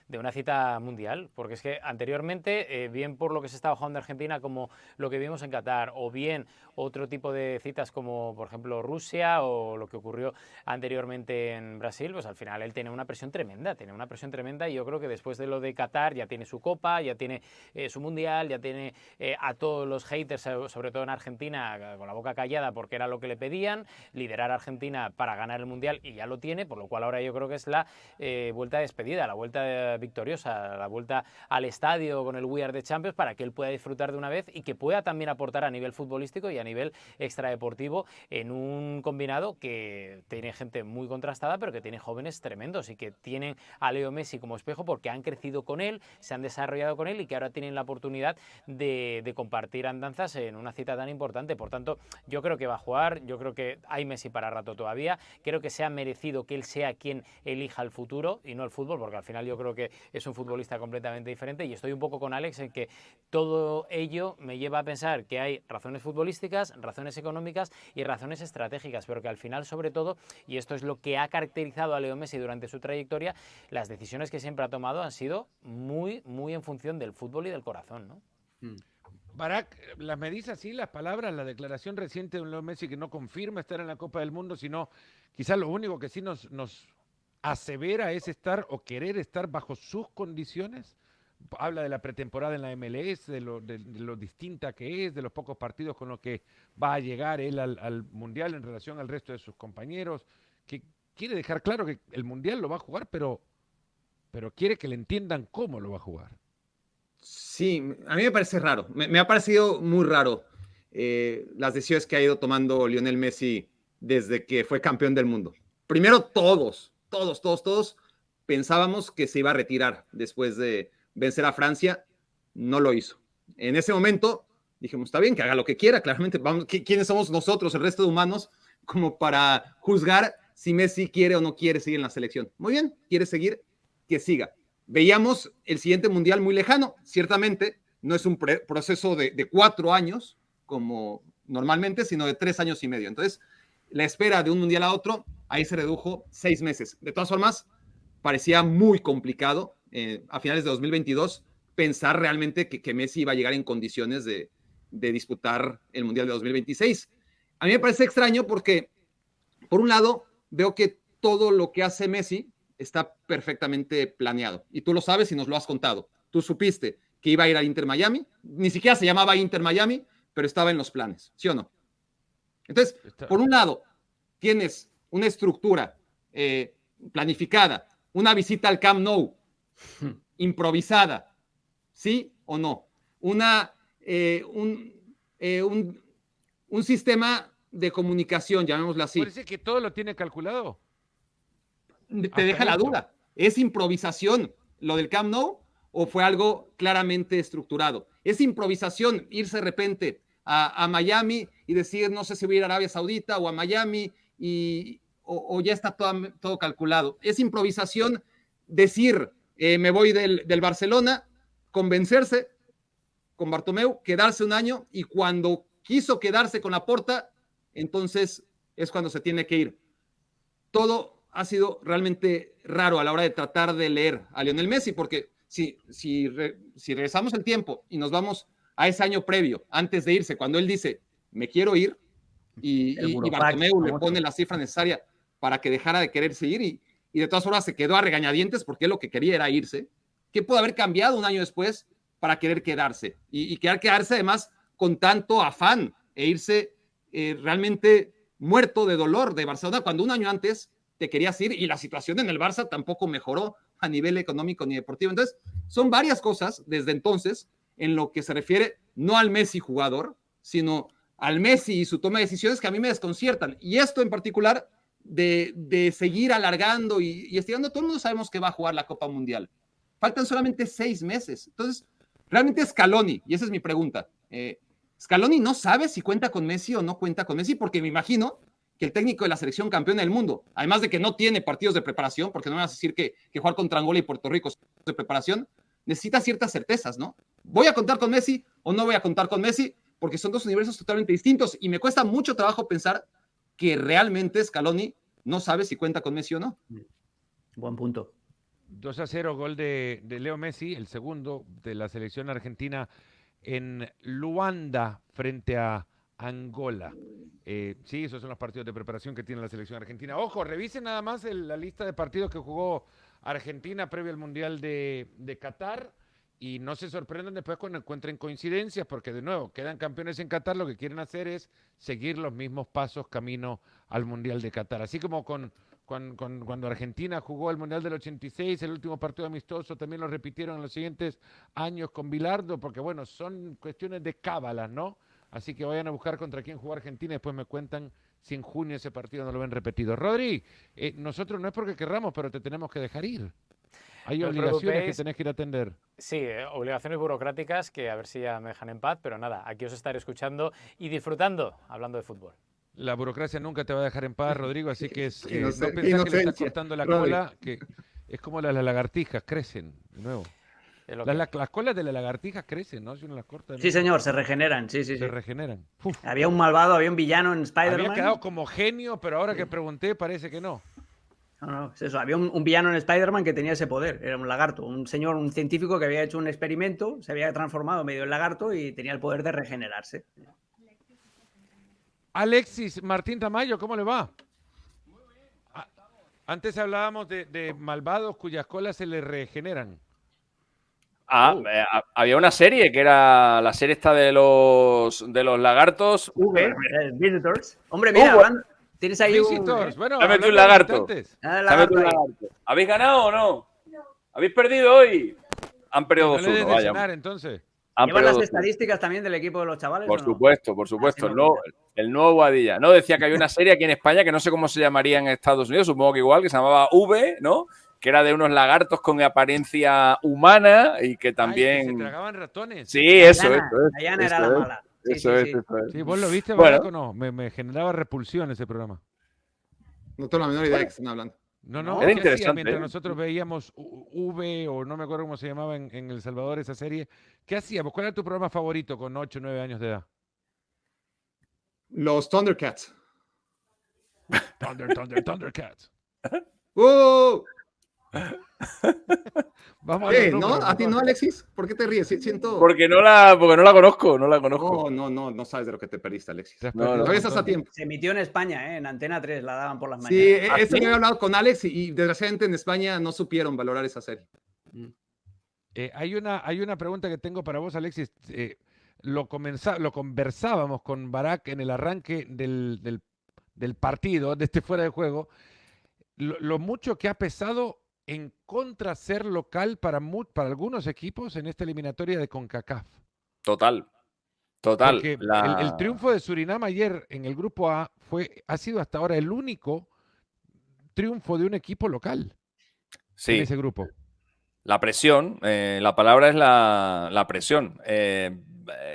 de una cita mundial, porque es que anteriormente, bien por lo que se estaba jugando en Argentina como lo que vimos en Qatar, o bien otro tipo de citas como por ejemplo Rusia o lo que ocurrió anteriormente en Brasil, pues al final él tiene una presión tremenda y yo creo que después de lo de Qatar ya tiene su copa, ya tiene su mundial, ya tiene a todos los haters, sobre todo en Argentina, con la boca callada porque era lo que le pedían, liderar a Argentina para ganar el mundial y ya lo tiene, por lo cual ahora yo creo que es la vuelta de despedida, la vuelta victoriosa, la vuelta al estadio con el We Are the Champions para que él pueda disfrutar de una vez y que pueda también aportar a nivel futbolístico y a nivel extradeportivo en un combinado que tiene gente muy contrastada pero que tiene jóvenes tremendos y que tienen a Leo Messi como espejo porque han crecido con él, se han desarrollado con él y que ahora tienen la oportunidad de compartir andanzas en una cita tan importante. Por tanto, yo creo que va a jugar, yo creo que hay Messi para rato todavía, creo que se ha merecido que él sea quien elija el futuro y no el fútbol, porque al final yo creo que es un futbolista completamente diferente y estoy un poco con Alex en que todo ello me lleva a pensar que hay razones futbolísticas, razones económicas y razones estratégicas, pero que al final sobre todo, y esto es lo que ha caracterizado a Leo Messi durante su trayectoria, las decisiones que siempre ha tomado han sido muy en función del fútbol y del corazón, ¿no? Barak, las me dice así las palabras, la declaración reciente de Leo Messi que no confirma estar en la Copa del Mundo, sino quizás lo único que sí nos asevera es estar o querer estar bajo sus condiciones. Habla de la pretemporada en la MLS, de lo distinta que es, de los pocos partidos con los que va a llegar él al Mundial en relación al resto de sus compañeros, que quiere dejar claro que el Mundial lo va a jugar, pero quiere que le entiendan cómo lo va a jugar. Sí, a mí me parece raro, me ha parecido muy raro las decisiones que ha ido tomando Lionel Messi desde que fue campeón del mundo. Primero, todos todos pensábamos que se iba a retirar después de vencer a Francia. No lo hizo. En ese momento dijimos, está bien, que haga lo que quiera, claramente. ¿Quiénes somos nosotros, el resto de humanos, como para juzgar si Messi quiere o no quiere seguir en la selección? Muy bien, quiere seguir, que siga. Veíamos el siguiente mundial muy lejano, ciertamente, no es un proceso de 4 años, como normalmente, sino de 3 años y medio. Entonces, la espera de un mundial a otro, ahí se redujo 6 meses. De todas formas, parecía muy complicado a finales de 2022 pensar realmente que Messi iba a llegar en condiciones de disputar el mundial de 2026. A mí me parece extraño porque, por un lado, veo que todo lo que hace Messi está perfectamente planeado. Y tú lo sabes y nos lo has contado. Tú supiste que iba a ir al Inter Miami. Ni siquiera se llamaba Inter Miami, pero estaba en los planes, ¿sí o no? Entonces, por un lado, tienes una estructura planificada, una visita al Camp Nou improvisada, ¿sí o no? Un sistema de comunicación, llamémoslo así. ¿Parece que todo lo tiene calculado? Te deja la duda. ¿Es improvisación lo del Camp Nou o fue algo claramente estructurado? ¿Es improvisación irse de repente a Miami y decir, no sé si voy a ir a Arabia Saudita o a Miami o ya está todo calculado? ¿Es improvisación decir, me voy del Barcelona, convencerse con Bartomeu, quedarse un año y cuando quiso quedarse con Laporta, entonces es cuando se tiene que ir? Todo ha sido realmente raro a la hora de tratar de leer a Lionel Messi, porque si regresamos el tiempo y nos vamos a ese año previo, antes de irse, cuando él dice, me quiero ir, y Bartomeu le pone la cifra necesaria para que dejara de querer seguir, y de todas formas se quedó a regañadientes porque él lo que quería era irse. ¿Qué pudo haber cambiado un año después para querer quedarse? Y quedarse además con tanto afán e irse realmente muerto de dolor de Barcelona, cuando un año antes te querías ir y la situación en el Barça tampoco mejoró a nivel económico ni deportivo. Entonces, son varias cosas desde entonces en lo que se refiere no al Messi jugador, sino al Messi y su toma de decisiones que a mí me desconciertan. Y esto en particular de seguir alargando y estirando, todo el mundo sabemos que va a jugar la Copa Mundial. Faltan solamente 6 meses. Entonces, realmente Scaloni, y esa es mi pregunta, Scaloni no sabe si cuenta con Messi o no cuenta con Messi, porque me imagino que el técnico de la selección campeona del mundo, además de que no tiene partidos de preparación, porque no me vas a decir que jugar contra Angola y Puerto Rico es de preparación, necesita ciertas certezas, ¿no? ¿Voy a contar con Messi o no voy a contar con Messi? Porque son dos universos totalmente distintos y me cuesta mucho trabajo pensar que realmente Scaloni no sabe si cuenta con Messi o no. Buen punto. 2-0, gol de Leo Messi, el segundo de la selección argentina en Luanda frente a Angola. Sí, esos son los partidos de preparación que tiene la selección argentina. Ojo, revisen nada más la lista de partidos que jugó Argentina previo al Mundial de Qatar y no se sorprendan después cuando encuentren coincidencias, porque de nuevo, quedan campeones en Qatar, lo que quieren hacer es seguir los mismos pasos camino al Mundial de Qatar. Así como cuando Argentina jugó el Mundial del 86, el último partido amistoso, también lo repitieron en los siguientes años con Bilardo, porque bueno, son cuestiones de cábalas, ¿no? Así que vayan a buscar contra quién jugó Argentina y después me cuentan si en junio ese partido no lo ven repetido. Rodri, nosotros no es porque querramos, pero te tenemos que dejar ir. Hay obligaciones que tenés que ir a atender. Sí, obligaciones burocráticas que a ver si ya me dejan en paz, pero nada, aquí os estaré escuchando y disfrutando, hablando de fútbol. La burocracia nunca te va a dejar en paz, Rodrigo, así que no pensás que le estás cortando la cola, que es como las lagartijas, crecen de nuevo. Las colas de las lagartijas crecen, ¿no? Si uno las corta. Sí, señor, se regeneran, sí. Se regeneran. Uf. Había un malvado, había un villano en Spider-Man. Había quedado como genio, pero ahora que pregunté parece que no. No, es eso. Había un villano en Spider-Man que tenía ese poder. Era un lagarto, un científico que había hecho un experimento, se había transformado medio en lagarto y tenía el poder de regenerarse. Alexis Martín Tamayo, ¿cómo le va? Antes hablábamos de malvados cuyas colas se le regeneran. Había una serie que era la serie esta de los lagartos. Visitors. Hombre, mira, hablando, tienes ahí Visitors. Bueno, dame tú un lagarto. Lagarto. ¿Habéis ganado o no? ¿Habéis perdido hoy? Han perdido 2-1, vaya. Cenar, entonces. Han ¿Llevan las perdido 2-0. estadísticas también del equipo de los chavales? Por ¿o no? supuesto, por supuesto. Así no quita. El nuevo Boadilla. No, decía que había una serie aquí en España que no sé cómo se llamaría en Estados Unidos, supongo que igual, que se llamaba V, ¿no? Que era de unos lagartos con apariencia humana y que Ay, que se también. tragaban ratones. Sí, eso Diana, es. Diana eso era la es, mala. Sí, Eso sí, es, sí. eso es. Sí, ¿vos lo viste, Bueno. Barack, o no? Me generaba repulsión ese programa. No tengo la menor idea de qué están hablando. No, No, no, Era ¿qué hacía interesante, mientras ¿eh? nosotros veíamos V o no me acuerdo cómo se llamaba en El Salvador esa serie? ¿Qué hacíamos? ¿Cuál era tu programa favorito con 8 o 9 años de edad? Los Thundercats. Thundercats. ¡Uh! Vamos a ¿Qué? los ¿No? números, ¿A ti no, mejor. Alexis? ¿Por qué te ríes? Siento... Porque no la conozco, no la conozco. No sabes de lo que te perdiste, Alexis. Te has No, perdido no. un Todavía estás a montón. tiempo. Se emitió en España, en Antena 3, la daban por las Sí, mañanas. ¿Ah, eso sí? que había hablado con Alex y desgraciadamente en España no supieron valorar esa serie. Hay una pregunta que tengo para vos, Alexis. Lo conversábamos con Barack en el arranque del partido, de este fuera de juego. Lo mucho que ha pesado en contra ser local para algunos equipos en esta eliminatoria de CONCACAF. Total. Porque el triunfo de Surinam ayer en el grupo A ha sido hasta ahora el único triunfo de un equipo local en Sí, ese grupo. la presión, la palabra es la presión.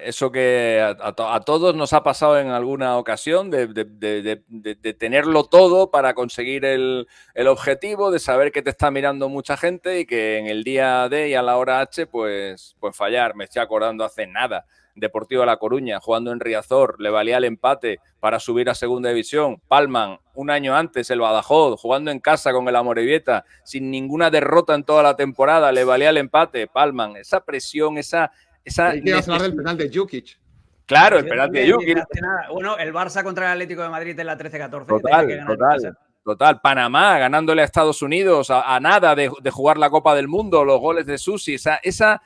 Eso que a todos nos ha pasado en alguna ocasión de tenerlo todo para conseguir el objetivo, de saber que te está mirando mucha gente y que en el día D y a la hora H pues fallar. Me estoy acordando hace nada. Deportivo de La Coruña, jugando en Riazor, le valía el empate para subir a segunda división. Palman, un año antes, el Badajoz, jugando en casa con el Amorebieta, sin ninguna derrota en toda la temporada, le valía el empate. Palman, esa presión, esa Ahí te ibas a hablar del penal de Jukic. Claro, Pues el yo penalti de también, Jukic. hace nada. Bueno, el Barça contra el Atlético de Madrid en la 13-14, que tenía que ganar en casa. Total. Panamá ganándole a Estados Unidos a nada de jugar la Copa del Mundo, los goles de Susi, esa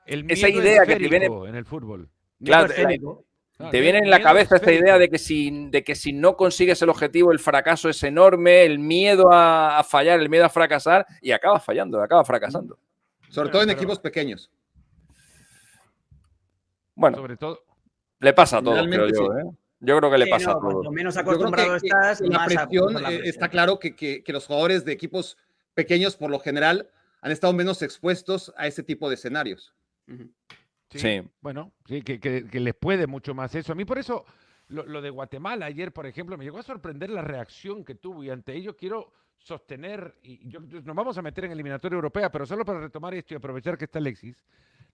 El miedo idea que te viene, en el fútbol. claro, Miedo escénico. te viene en la Miedo cabeza esta esférico. idea de que si no consigues el objetivo, el fracaso es enorme, el miedo a fallar, el miedo a fracasar, y acabas fallando, acabas fracasando. Sobre todo en Pero- equipos pequeños. Bueno, Sobre todo, le pasa a todos, creo Generalmente yo, sí. ¿eh? Yo creo que le Sí, pasa no, a todos. cuanto menos Yo creo acostumbrado que estás, la más presión, la presión. está claro que los jugadores de equipos pequeños, por lo general, han estado menos expuestos a ese tipo de escenarios. Ujú. Sí. Bueno, sí, que les puede mucho más eso. A mí por eso lo de Guatemala ayer, por ejemplo, me llegó a sorprender la reacción que tuvo y ante ello quiero sostener, nos vamos a meter en eliminatoria europea, pero solo para retomar esto y aprovechar que está Alexis,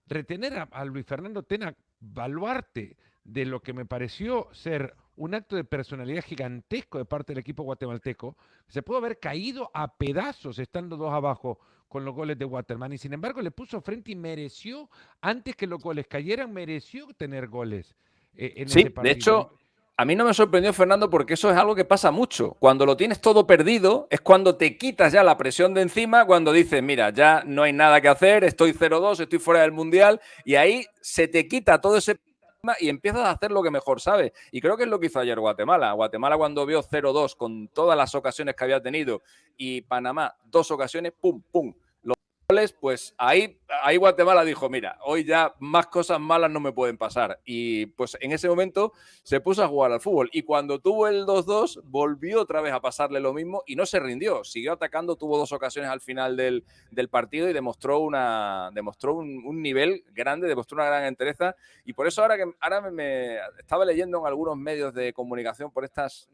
retener a Luis Fernando Tena, baluarte de lo que me pareció ser un acto de personalidad gigantesco de parte del equipo guatemalteco, se pudo haber caído a pedazos estando 2 abajo con los goles de Waterman y sin embargo le puso frente y mereció, antes que los goles cayeran, mereció tener goles en Sí, ese partido. de hecho, a mí no me sorprendió, Fernando, porque eso es algo que pasa mucho. Cuando lo tienes todo perdido, es cuando te quitas ya la presión de encima, cuando dices, mira, ya no hay nada que hacer, estoy 0-2, estoy fuera del Mundial, y ahí se te quita todo ese y empiezas a hacer lo que mejor sabes. Y creo que es lo que hizo ayer Guatemala. Guatemala cuando vio 0-2 con todas las ocasiones que había tenido y Panamá 2 ocasiones, pum, pum. Pues ahí Guatemala dijo, mira, hoy ya más cosas malas no me pueden pasar. Y pues en ese momento se puso a jugar al fútbol. Y cuando tuvo el 2-2, volvió otra vez a pasarle lo mismo y no se rindió. Siguió atacando, tuvo 2 ocasiones al final del partido y demostró un nivel grande, demostró una gran entereza. Y por eso ahora me estaba leyendo en algunos medios de comunicación por estas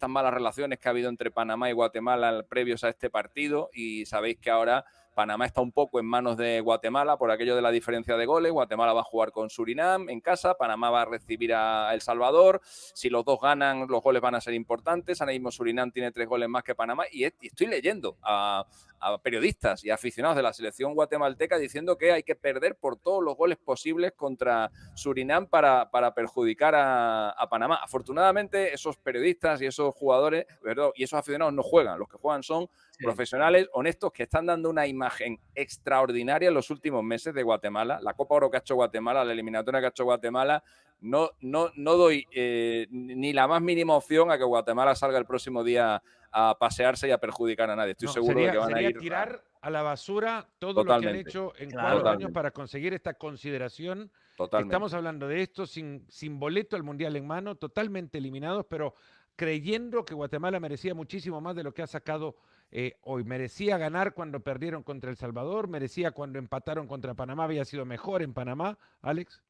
malas relaciones que ha habido entre Panamá y Guatemala previos a este partido. Y sabéis que ahora Panamá está un poco en manos de Guatemala por aquello de la diferencia de goles. Guatemala va a jugar con Surinam en casa, Panamá va a recibir a El Salvador. Si los dos ganan, los goles van a ser importantes. Ahora mismo Surinam tiene 3 goles más que Panamá y estoy leyendo a periodistas y aficionados de la selección guatemalteca diciendo que hay que perder por todos los goles posibles contra Surinam para perjudicar a Panamá. Afortunadamente, esos periodistas y esos jugadores, ¿verdad? Y esos aficionados no juegan. Los que juegan son profesionales, honestos, que están dando una imagen extraordinaria en los últimos meses de Guatemala. La Copa Oro que ha hecho Guatemala, la eliminatoria que ha hecho Guatemala, no doy ni la más mínima opción a que Guatemala salga el próximo día a pasearse y a perjudicar a nadie. Estoy seguro de que van a ir a la basura todo lo que han Totalmente. hecho en Claro. 4 años Totalmente. para conseguir esta consideración. Totalmente. Estamos hablando de esto sin boleto al Mundial en mano, totalmente eliminados, pero creyendo que Guatemala merecía muchísimo más de lo que ha sacado hoy. Merecía ganar cuando perdieron contra El Salvador, merecía cuando empataron contra Panamá, había sido mejor en Panamá, Alex.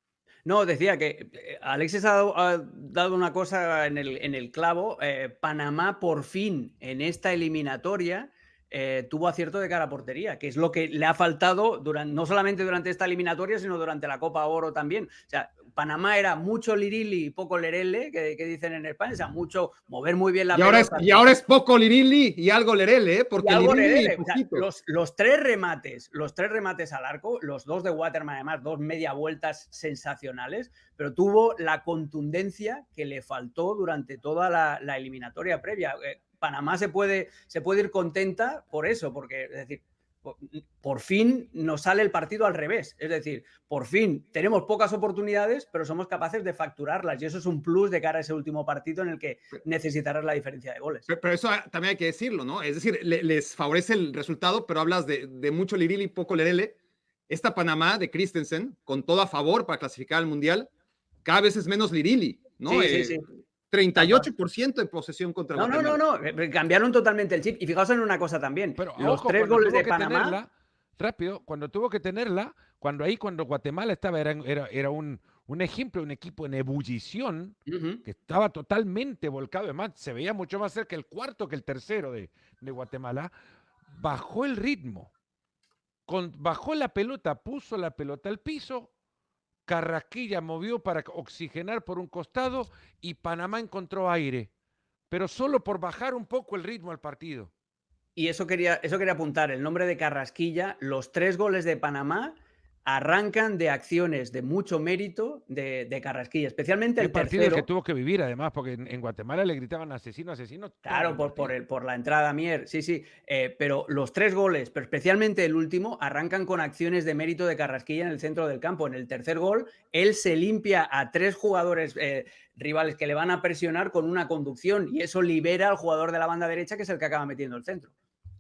No, decía que Alexis ha dado una cosa en el clavo. Panamá por fin en esta eliminatoria tuvo acierto de cara a portería, que es lo que le ha faltado no solamente durante esta eliminatoria, sino durante la Copa Oro también. O sea, Panamá era mucho lirili y poco lerele, que dicen en España, o sea, mucho mover muy bien la pelota. Y ahora es poco Lirili y algo Lerele, porque algo Lirili Lerele. O sea, los tres remates al arco, los dos de Waterman, además, dos media vueltas sensacionales, pero tuvo la contundencia que le faltó durante toda la eliminatoria previa. Panamá se puede ir contenta por eso, porque, es decir, por fin nos sale el partido al revés. Es decir, por fin tenemos pocas oportunidades, pero somos capaces de facturarlas. Y eso es un plus de cara a ese último partido en el que necesitarás la diferencia de goles. Pero eso también hay que decirlo, ¿no? Es decir, les favorece el resultado, pero hablas de mucho Lirili y poco Lerele. Esta Panamá de Christensen, con todo a favor para clasificar al Mundial, cada vez es menos Lirili, ¿no? Sí. 38% de posesión contra Guatemala. No. Cambiaron totalmente el chip. Y fijaos en una cosa también. Pero Los ojo, 3 cuando goles tuvo de que Panamá. tenerla, rápido, cuando tuvo que tenerla, cuando Guatemala estaba, era un ejemplo, un equipo en ebullición, que estaba totalmente volcado, además se veía mucho más cerca el cuarto que el tercero de Guatemala, bajó el ritmo, bajó la pelota, puso la pelota al piso, Carrasquilla movió para oxigenar por un costado y Panamá encontró aire, pero solo por bajar un poco el ritmo al partido. Y eso quería apuntar, el nombre de Carrasquilla. Los 3 goles de Panamá arrancan de acciones de mucho mérito de Carrasquilla, especialmente el partido tercero. que tuvo que vivir, además, porque en Guatemala le gritaban asesino. Claro, por la entrada a Mier, sí. Pero los 3 goles, pero especialmente el último, arrancan con acciones de mérito de Carrasquilla en el centro del campo. En el tercer gol, él se limpia a 3 jugadores rivales que le van a presionar con una conducción y eso libera al jugador de la banda derecha, que es el que acaba metiendo el centro.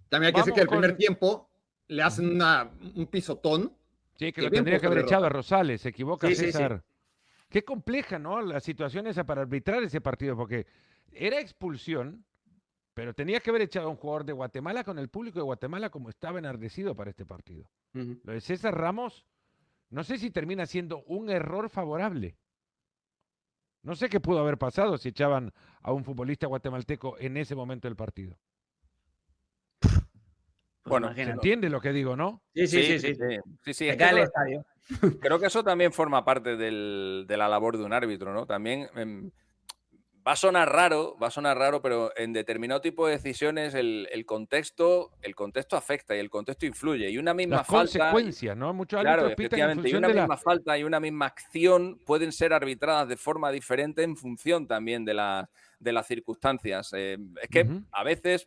También hay que decir que el primer tiempo le hacen un pisotón. Sí, que lo tendría que haber echado a Rosales, se equivoca César. Sí. Qué compleja, ¿no? La situación esa para arbitrar ese partido, porque era expulsión, pero tenía que haber echado a un jugador de Guatemala con el público de Guatemala como estaba enardecido para este partido. Lo de César Ramos, no sé si termina siendo un error favorable. No sé qué pudo haber pasado si echaban a un futbolista guatemalteco en ese momento del partido. Bueno, se entiende lo que digo, ¿no? Sí. Se cae el estadio. Creo que eso también forma parte de la labor de un árbitro, ¿no? También va a sonar raro, pero en determinado tipo de decisiones el contexto afecta y el contexto influye. Y una misma Las falta. Consecuencias, ¿no? Muchos claro, árbitros pitan en función y una misma falta y una misma acción pueden ser arbitradas de forma diferente en función también de las circunstancias. Es que a veces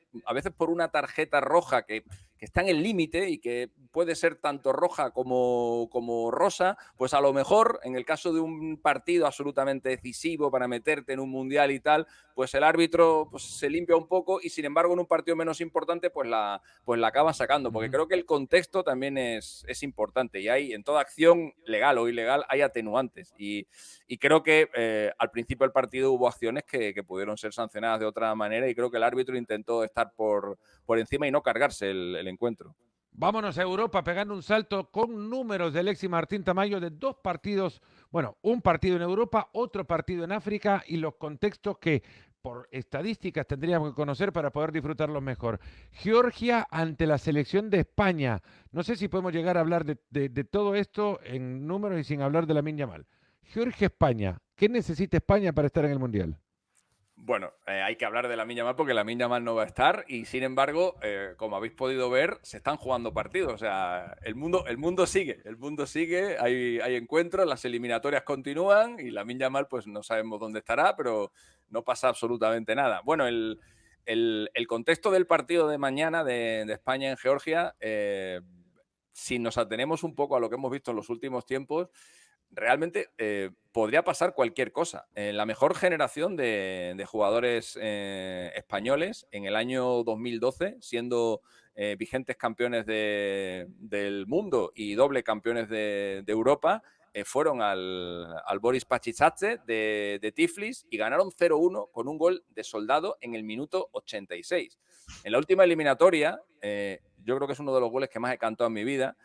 por una tarjeta roja que está en el límite y que puede ser tanto roja como rosa, pues a lo mejor en el caso de un partido absolutamente decisivo para meterte en un mundial y tal, pues el árbitro pues, se limpia un poco y sin embargo en un partido menos importante pues la acaba sacando, porque creo que el contexto también es importante y hay en toda acción legal o ilegal hay atenuantes y creo que al principio del partido hubo acciones que pudieron ser sancionadas de otra manera y creo que el árbitro intentó estar por encima y no cargarse el encuentro. Vámonos a Europa pegando un salto con números de Alexis Martín Tamayo de 2 partidos, bueno, un partido en Europa, otro partido en África y los contextos que por estadísticas tendríamos que conocer para poder disfrutarlos mejor. Georgia ante la selección de España. No sé si podemos llegar a hablar de todo esto en números y sin hablar de Lamine Yamal. Georgia-España. ¿Qué necesita España para estar en el Mundial? Bueno, hay que hablar de Lamine Yamal porque Lamine Yamal no va a estar y sin embargo, como habéis podido ver, se están jugando partidos. O sea, el mundo sigue, hay encuentros, las eliminatorias continúan y Lamine Yamal pues no sabemos dónde estará, pero no pasa absolutamente nada. Bueno, el contexto del partido de mañana de España en Georgia, si nos atenemos un poco a lo que hemos visto en los últimos tiempos, realmente podría pasar cualquier cosa. La mejor generación de jugadores españoles en el año 2012, siendo vigentes campeones del mundo y doble campeones de Europa, fueron al Boris Pachichache de Tiflis y ganaron 0-1 con un gol de Soldado en el minuto 86. En la última eliminatoria, yo creo que es uno de los goles que más he cantado en mi vida,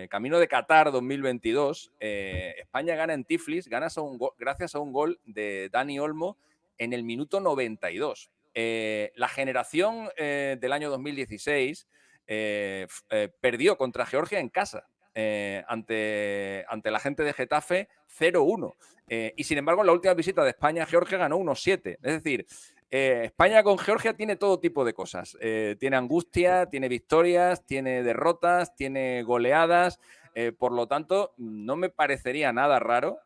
camino de Qatar 2022, España gana en Tiflis gracias a un gol de Dani Olmo en el minuto 92. La generación del año 2016 perdió contra Georgia en casa. Ante la gente de Getafe 0-1. Y sin embargo, en la última visita de España a Georgia ganó 1-7. Es decir, España con Georgia tiene todo tipo de cosas. Tiene angustia, tiene victorias, tiene derrotas, tiene goleadas. Por lo tanto, no me parecería nada raro.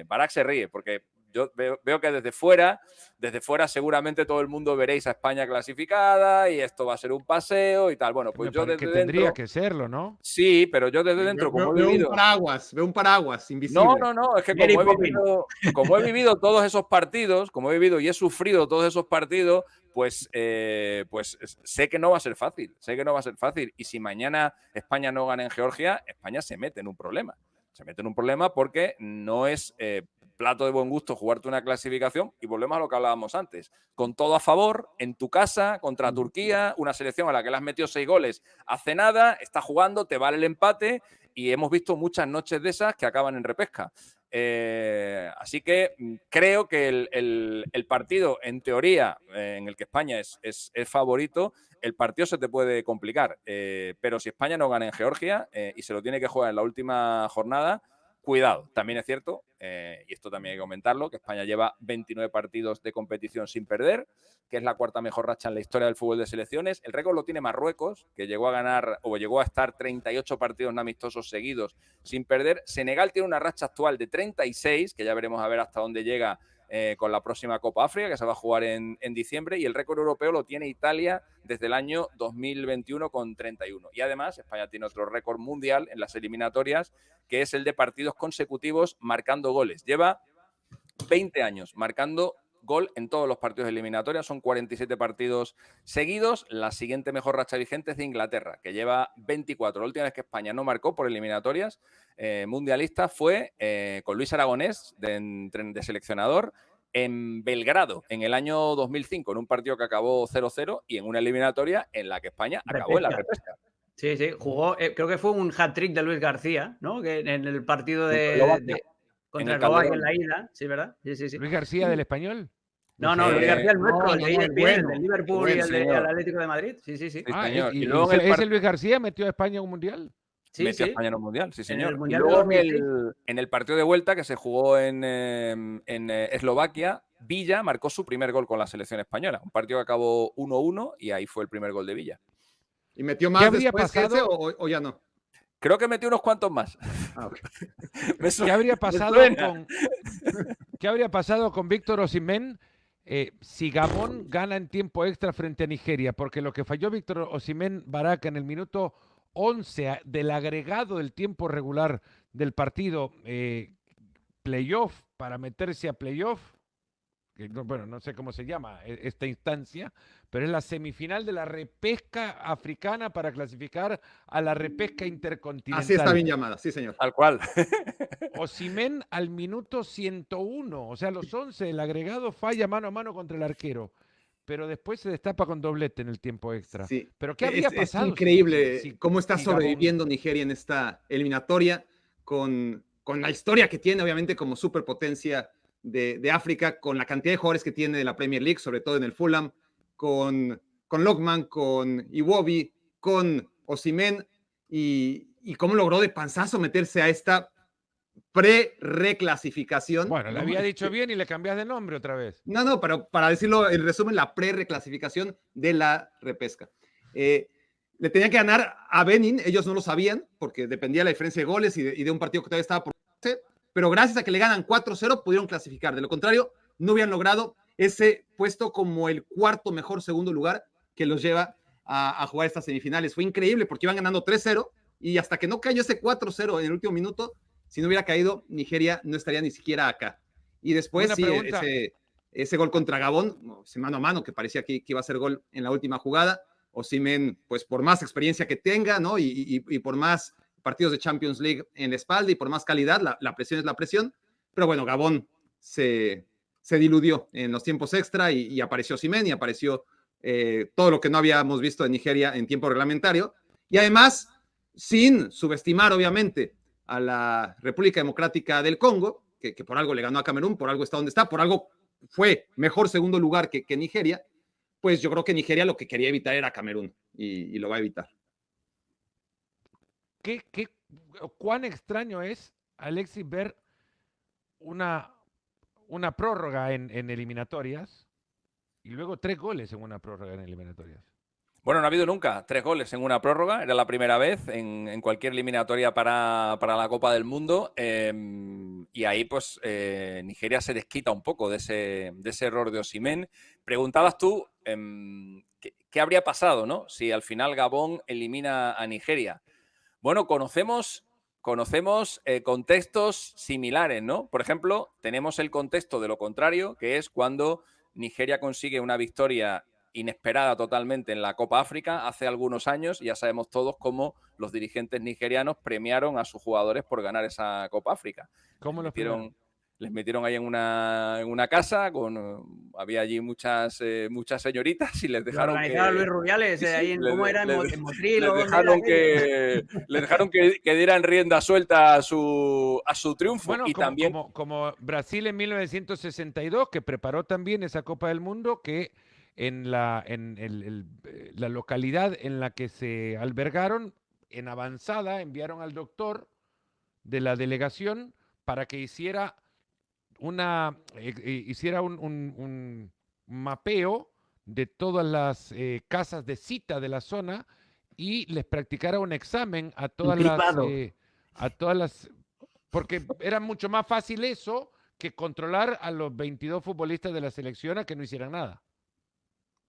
Barak se ríe porque yo veo que desde fuera seguramente todo el mundo veréis a España clasificada y esto va a ser un paseo y tal. Bueno, pues yo desde dentro... Tendría que serlo, ¿no? Sí, pero yo desde dentro, como he vivido... Veo un paraguas invisible. No, es que como he vivido todos esos partidos, como he vivido y he sufrido todos esos partidos, pues sé que no va a ser fácil, Y si mañana España no gana en Georgia, España se mete en un problema. Porque no es plato de buen gusto jugarte una clasificación y volvemos a lo que hablábamos antes. Con todo a favor, en tu casa, contra Turquía, una selección a la que le has metido 6 goles hace nada, está jugando, te vale el empate y hemos visto muchas noches de esas que acaban en repesca. Así que creo que el partido, en teoría, en el que España es favorito, el partido se te puede complicar. Pero si España no gana en Georgia y se lo tiene que jugar en la última jornada, cuidado. También es cierto, y esto también hay que comentarlo, que España lleva 29 partidos de competición sin perder, que es la 4ª mejor racha en la historia del fútbol de selecciones. El récord lo tiene Marruecos, que llegó a estar 38 partidos no amistosos seguidos sin perder. Senegal tiene una racha actual de 36, que ya veremos a ver hasta dónde llega con la próxima Copa África, que se va a jugar en diciembre, y el récord europeo lo tiene Italia desde el año 2021 con 31. Y además, España tiene otro récord mundial en las eliminatorias, que es el de partidos consecutivos marcando goles. Lleva 20 años marcando gol en todos los partidos de eliminatorias, son 47 partidos seguidos. La siguiente mejor racha vigente es de Inglaterra, que lleva 24. La última vez que España no marcó por eliminatorias mundialistas fue con Luis Aragonés de seleccionador en Belgrado en el año 2005, en un partido que acabó 0-0 y en una eliminatoria en la que España acabó en la repesca. Sí, jugó, creo que fue un hat-trick de Luis García, ¿no? Que en el partido contra Eslovaquia en la ida, sí, ¿verdad? Sí. ¿Luis García del Español? No, Luis García el nuestro, el del Liverpool y el del Atlético de Madrid. Sí. ¿Y ese Luis García metió a España en un mundial? Metió a España en un mundial, sí, señor. Y luego en el partido de vuelta que se jugó en Eslovaquia, Villa marcó su primer gol con la selección española. Un partido que acabó 1-1 y ahí fue el primer gol de Villa. ¿Y metió más después que ese o ya no? Creo que metió unos cuantos más. Okay. ¿Qué habría pasado con Víctor Osimhen si Gabón gana en tiempo extra frente a Nigeria? Porque lo que falló Víctor Osimhen Baraka en el minuto 11 del agregado del tiempo regular del partido, playoff, para meterse a playoff, que no sé cómo se llama esta instancia, pero es la semifinal de la repesca africana para clasificar a la repesca intercontinental. Así está bien llamada, sí, señor. Tal cual. Osimhen al minuto 101, o sea, los 11, el agregado falla mano a mano contra el arquero, pero después se destapa con doblete en el tiempo extra. Sí. ¿Pero qué habría pasado? Es increíble cómo está sobreviviendo Nigeria en esta eliminatoria, con la historia que tiene, obviamente, como superpotencia de África, con la cantidad de jugadores que tiene de la Premier League, sobre todo en el Fulham, con Lockman, con Iwobi, con Osimhen, y cómo logró de panzazo meterse a esta pre-reclasificación. Bueno, le había dicho bien y le cambias de nombre otra vez. No, pero para decirlo en resumen, la pre-reclasificación de la repesca. Le tenían que ganar a Benin, ellos no lo sabían, porque dependía de la diferencia de goles y de un partido que todavía estaba por hacer, pero gracias a que le ganan 4-0 pudieron clasificar. De lo contrario, no hubieran logrado ese puesto como el 4º mejor segundo lugar que los lleva a jugar estas semifinales. Fue increíble porque iban ganando 3-0 y hasta que no cayó ese 4-0 en el último minuto, Si no hubiera caído, Nigeria no estaría ni siquiera acá. Y después, Una sí, pregunta. ese gol contra Gabón, ese mano a mano, que parecía que iba a ser gol en la última jugada. Osimhen, pues por más experiencia que tenga, ¿no? Y por más partidos de Champions League en la espalda y por más calidad, la presión es la presión. Pero bueno, Gabón se diluyó en los tiempos extra y apareció Osimhen y apareció todo lo que no habíamos visto de Nigeria en tiempo reglamentario. Y además, sin subestimar, obviamente, a la República Democrática del Congo, que por algo le ganó a Camerún, por algo está donde está, por algo fue mejor segundo lugar que Nigeria, pues yo creo que Nigeria lo que quería evitar era Camerún y lo va a evitar. ¿Cuán extraño es, Alexis, ver una prórroga en eliminatorias y luego 3 goles en una prórroga en eliminatorias? Bueno, no ha habido nunca 3 goles en una prórroga, era la primera vez en cualquier eliminatoria para la Copa del Mundo, y ahí pues Nigeria se desquita un poco de ese error de Osimhen. Preguntabas tú ¿qué habría pasado, ¿no? Si al final Gabón elimina a Nigeria. Bueno, conocemos contextos similares, ¿no? Por ejemplo, tenemos el contexto de lo contrario, que es cuando Nigeria consigue una victoria inesperada totalmente en la Copa África hace algunos años. Ya sabemos todos cómo los dirigentes nigerianos premiaron a sus jugadores por ganar esa Copa África. ¿Cómo los premiaron? Les metieron ahí en una casa, había allí muchas señoritas y les dejaron organizaba Luis Rubiales, ahí en, ¿cómo era? En Motril. Les dejaron que dieran rienda suelta a su triunfo. Bueno, y también como Brasil en 1962, que preparó también esa Copa del Mundo, que en la localidad en la que se albergaron, en avanzada, enviaron al doctor de la delegación para que hiciera un mapeo de todas las casas de cita de la zona y les practicara un examen a todas las porque era mucho más fácil eso que controlar a los 22 futbolistas de la selección a que no hicieran nada.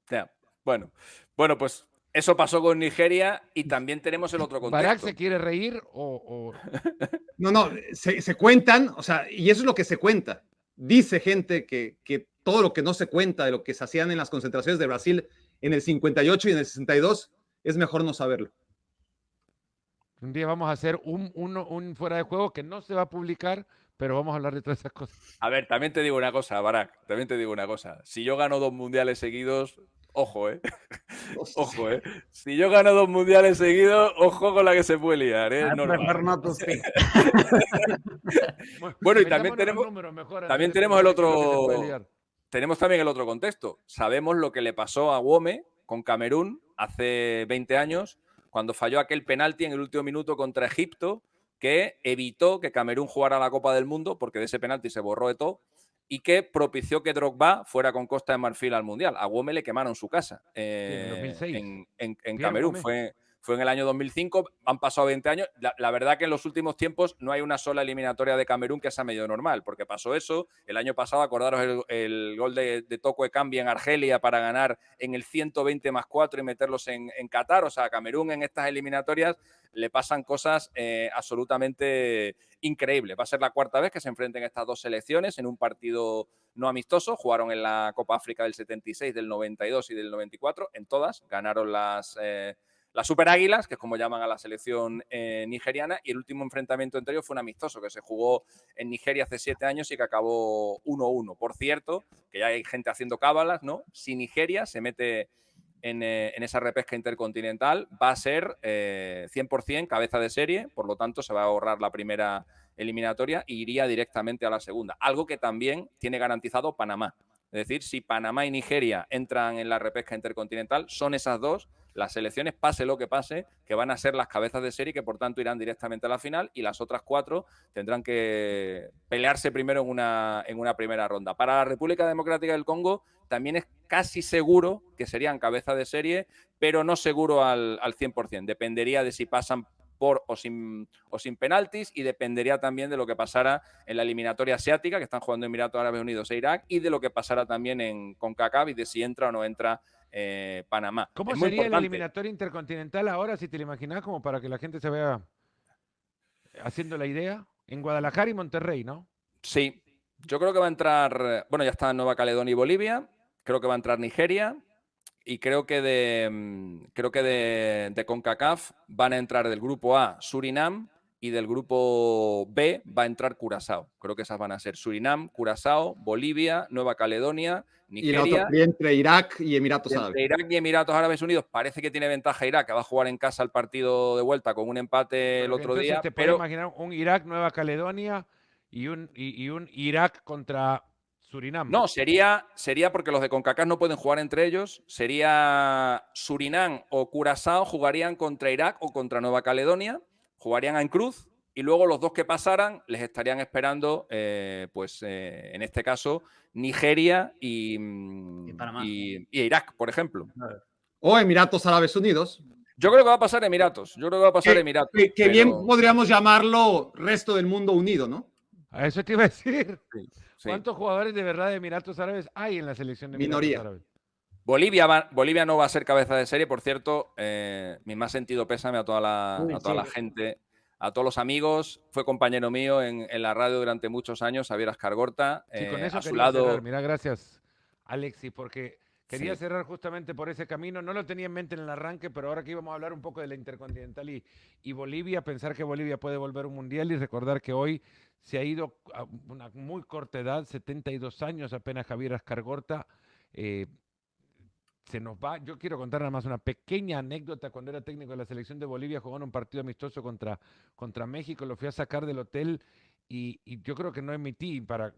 Ya, bueno, pues eso pasó con Nigeria y también tenemos el otro contexto. ¿Barak se quiere reír o...? No, se cuentan, o sea, y eso es lo que se cuenta. Dice gente que todo lo que no se cuenta de lo que se hacían en las concentraciones de Brasil en el 58 y en el 62 es mejor no saberlo. Un día vamos a hacer un fuera de juego que no se va a publicar, pero vamos a hablar de todas esas cosas. A ver, también te digo una cosa, Barak, también te digo una cosa. Si yo gano 2 mundiales seguidos, ojo, ojo, Si yo gano 2 mundiales seguidos, ojo con la que se puede liar, Bueno, y también tenemos el otro... Tenemos también el otro contexto. Sabemos lo que le pasó a Wome con Camerún hace 20 años, cuando falló aquel penalti en el último minuto contra Egipto, que evitó que Camerún jugara la Copa del Mundo, porque de ese penalti se borró de todo, y que propició que Drogba fuera con Costa de Marfil al Mundial. A Wome le quemaron su casa en 2006. En Camerún. Fue en el año 2005, han pasado 20 años. La verdad que en los últimos tiempos no hay una sola eliminatoria de Camerún que sea medio normal, porque pasó eso. El año pasado, acordaros el gol de Toko Ekambi en Argelia para ganar en el 120+4 y meterlos en Qatar. O sea, a Camerún en estas eliminatorias le pasan cosas absolutamente increíbles. Va a ser la 4ª vez que se enfrenten estas dos selecciones en un partido no amistoso. Jugaron en la Copa África del 76, del 92 y del 94. En todas ganaron las Super Águilas, que es como llaman a la selección nigeriana, y el último enfrentamiento entre ellos fue un amistoso que se jugó en Nigeria hace 7 años y que acabó 1-1. Por cierto, que ya hay gente haciendo cábalas, ¿no? Si Nigeria se mete en esa repesca intercontinental, va a ser 100% cabeza de serie, por lo tanto se va a ahorrar la primera eliminatoria e iría directamente a la segunda. Algo que también tiene garantizado Panamá. Es decir, si Panamá y Nigeria entran en la repesca intercontinental, son esas dos las selecciones, pase lo que pase, que van a ser las cabezas de serie y que por tanto irán directamente a la final, y las otras 4 tendrán que pelearse primero en una primera ronda. Para la República Democrática del Congo también es casi seguro que serían cabeza de serie, pero no seguro al 100%. Dependería de si pasan por o sin penaltis, y dependería también de lo que pasara en la eliminatoria asiática, que están jugando Emiratos Árabes Unidos e Irak, y de lo que pasara también en CONCACAF y de si entra o no entra Panamá. ¿Cómo sería la eliminatoria intercontinental ahora, si te lo imaginas, como para que la gente se vea haciendo la idea? En Guadalajara y Monterrey, ¿no? Sí, yo creo que va a entrar, bueno, ya está Nueva Caledonia y Bolivia, creo que va a entrar Nigeria y creo que de CONCACAF van a entrar del grupo A Surinam y del grupo B va a entrar Curazao. Creo que esas van a ser Surinam, Curazao, Bolivia, Nueva Caledonia, Y la otra Nigeria. sería entre Irak y Emiratos Entre Árabes. Irak y Emiratos Árabes Unidos parece que tiene ventaja Irak, que va a jugar en casa el partido de vuelta con un empate el Porque otro entonces día, te puedes pero imaginar un Irak-Nueva Caledonia y un Irak contra Surinam. no, sería porque los de CONCACAF no pueden jugar entre ellos. Sería Surinam o Curazao jugarían contra Irak o contra Nueva Caledonia, jugarían en cruz y luego los dos que pasaran les estarían esperando, en este caso, Nigeria Panamá. y Irak, por ejemplo. O Emiratos Árabes Unidos. Yo creo que va a pasar Emiratos. Yo creo que va a pasar Emiratos. Que pero- bien podríamos llamarlo resto del mundo unido, ¿no? A eso te iba a decir. Sí, sí. ¿Cuántos jugadores de verdad de Emiratos Árabes hay en la selección de Emiratos Minoría. Árabes? Bolivia no va a ser cabeza de serie, por cierto. Mi más sentido pésame a toda la Sí. gente, a todos los amigos. Fue compañero mío en la radio durante muchos años, Javier Ascargorta. Sí, con eso A su quería cerrar. lado, Mira, gracias, Alexis, porque quería Sí. cerrar justamente por ese camino. No lo tenía en mente en el arranque, pero ahora que íbamos a hablar un poco de la Intercontinental y Bolivia, pensar que Bolivia puede volver a un mundial y recordar que hoy se ha ido a una muy corta edad, 72 años apenas Javier Ascargorta. Se nos va. Yo quiero contar nada más una pequeña anécdota. Cuando era técnico de la selección de Bolivia, jugó en un partido amistoso contra México. Lo fui a sacar del hotel y yo creo que no emití, para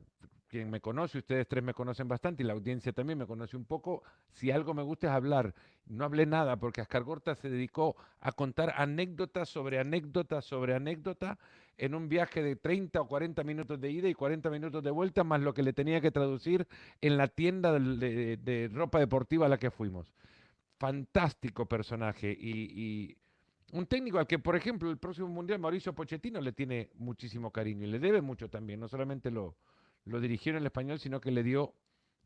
quien me conoce, ustedes tres me conocen bastante y la audiencia también me conoce un poco. Si algo me gusta es hablar. No hablé nada porque Ascargorta se dedicó a contar anécdota sobre anécdota sobre anécdota en un viaje de 30 o 40 minutos de ida y 40 minutos de vuelta, más lo que le tenía que traducir en la tienda de ropa deportiva a la que fuimos. Fantástico personaje y un técnico al que, por ejemplo, el próximo Mundial Mauricio Pochettino le tiene muchísimo cariño y le debe mucho también. No solamente lo dirigió en el español, sino que le dio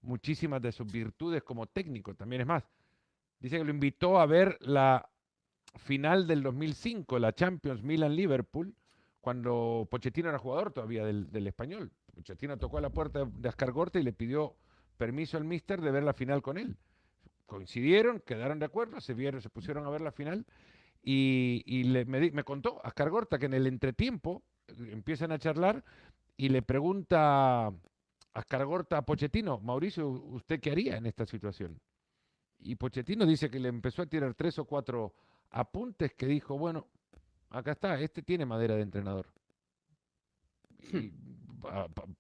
muchísimas de sus virtudes como técnico. También es más, dice que lo invitó a ver la final del 2005, la Champions Milan-Liverpool, cuando Pochettino era jugador todavía del español. Pochettino tocó a la puerta de Ascargorta y le pidió permiso al míster de ver la final con él. Coincidieron, quedaron de acuerdo, se pusieron a ver la final y me contó Ascargorta que en el entretiempo empiezan a charlar y le pregunta Ascargorta a Pochettino: Mauricio, ¿usted qué haría en esta situación? Y Pochettino dice que le empezó a tirar 3 o 4 apuntes que dijo: bueno, acá está, este tiene madera de entrenador. Y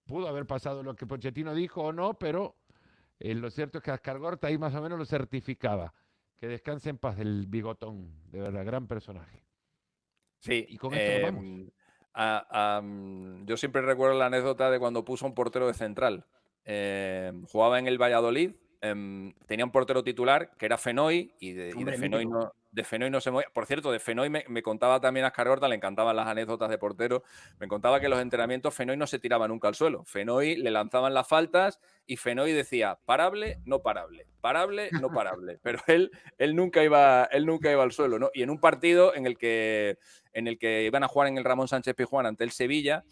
pudo haber pasado lo que Pochettino dijo o no, pero lo cierto es que Ascargorta ahí más o menos lo certificaba. Que descanse en paz el bigotón, de verdad, gran personaje. Sí. Y con esto nos vamos. Yo siempre recuerdo la anécdota de cuando puso un portero de central. Jugaba en el Valladolid, tenía un portero titular que era Fenoy y de Fenoy no se movía. Por cierto, de Fenoy me contaba también Ascargorta, le encantaban las anécdotas de portero. Me contaba que en los entrenamientos Fenoy no se tiraba nunca al suelo. Fenoy le lanzaban las faltas y Fenoy decía: parable, no parable, parable, no parable. Pero él nunca iba al suelo, ¿no? Y en un partido en el que iban a jugar en el Ramón Sánchez Pizjuán ante el Sevilla,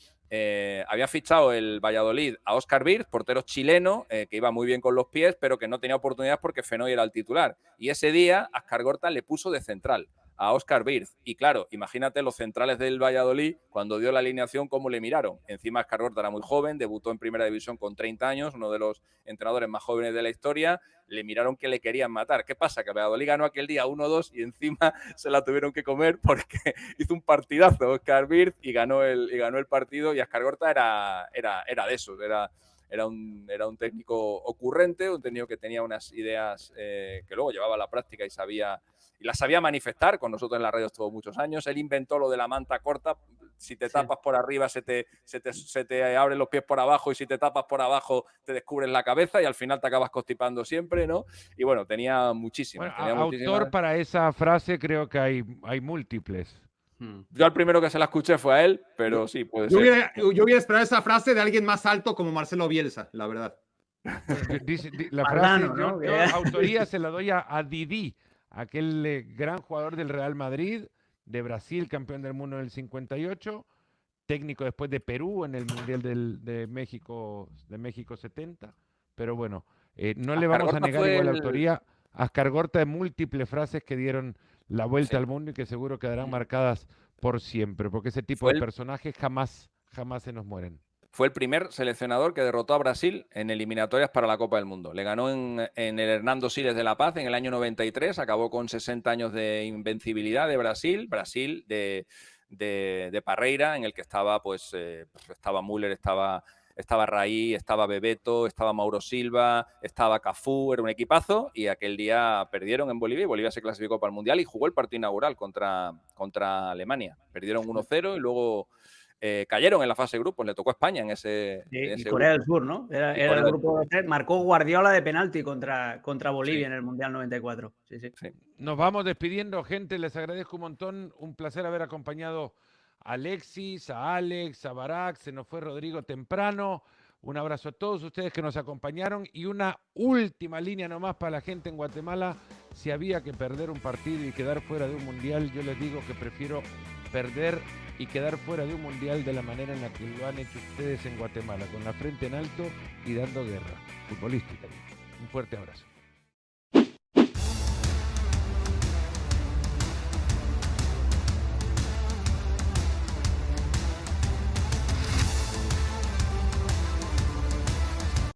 había fichado el Valladolid a Óscar Virz, portero chileno, que iba muy bien con los pies, pero que no tenía oportunidades porque Fenoy era el titular. Y ese día Ascargorta le puso de central a Óscar Virz. Y claro, imagínate los centrales del Valladolid, cuando dio la alineación, cómo le miraron. Encima Ascargorta era muy joven, debutó en Primera División con 30 años, uno de los entrenadores más jóvenes de la historia. Le miraron que le querían matar. ¿Qué pasa? Que Valladolid ganó aquel día 1-2 y encima se la tuvieron que comer porque hizo un partidazo Óscar Virz y ganó el partido. Y Ascargorta era de esos, era un técnico ocurrente, un técnico que tenía unas ideas que luego llevaba a la práctica y las sabía manifestar. Con nosotros en la radio estuvo muchos años. Él inventó lo de la manta corta. Si te tapas por arriba se te abren los pies por abajo, y si te tapas por abajo te descubres la cabeza y al final te acabas constipando siempre, ¿no? Y bueno, tenía muchísimas. Bueno, autor para esa frase creo que hay múltiples. Yo al primero que se la escuché fue a él, pero sí, puede ser. Yo hubiera esperado esa frase de alguien más alto como Marcelo Bielsa, la verdad. La frase, ¿no? yo autoría se la doy a Didi, aquel gran jugador del Real Madrid, de Brasil, campeón del mundo en el 58, técnico después de Perú en el Mundial de México 70, pero bueno, no le vamos a Ascargorta negar fue igual la el- autoría a Ascargorta de múltiples frases que dieron la vuelta Sí. al mundo y que seguro quedarán marcadas por siempre, porque ese tipo Fue de el- personajes jamás se nos mueren. Fue el primer seleccionador que derrotó a Brasil en eliminatorias para la Copa del Mundo. Le ganó en el Hernando Siles de La Paz en el año 93, acabó con 60 años de invencibilidad de Brasil de Parreira, en el que estaba, pues, estaba Müller, estaba Raí, estaba Bebeto, estaba Mauro Silva, estaba Cafú, era un equipazo, y aquel día perdieron en Bolivia y Bolivia se clasificó para el Mundial y jugó el partido inaugural contra Alemania. Perdieron 1-0 y luego cayeron en la fase de grupos, le tocó a España en ese, Sí, en y ese Corea del grupo. Sur, ¿no? Era Y el Corea del grupo de tres. Marcó Guardiola de penalti contra Bolivia Sí. en el Mundial 94. Sí, sí. Sí. Nos vamos despidiendo, gente. Les agradezco un montón. Un placer haber acompañado a Alexis, a Alex, a Barak. Se nos fue Rodrigo temprano. Un abrazo a todos ustedes que nos acompañaron. Y una última línea nomás para la gente en Guatemala. Si había que perder un partido y quedar fuera de un mundial, yo les digo que prefiero perder y quedar fuera de un mundial de la manera en la que lo han hecho ustedes en Guatemala, con la frente en alto y dando guerra futbolística. Un fuerte abrazo.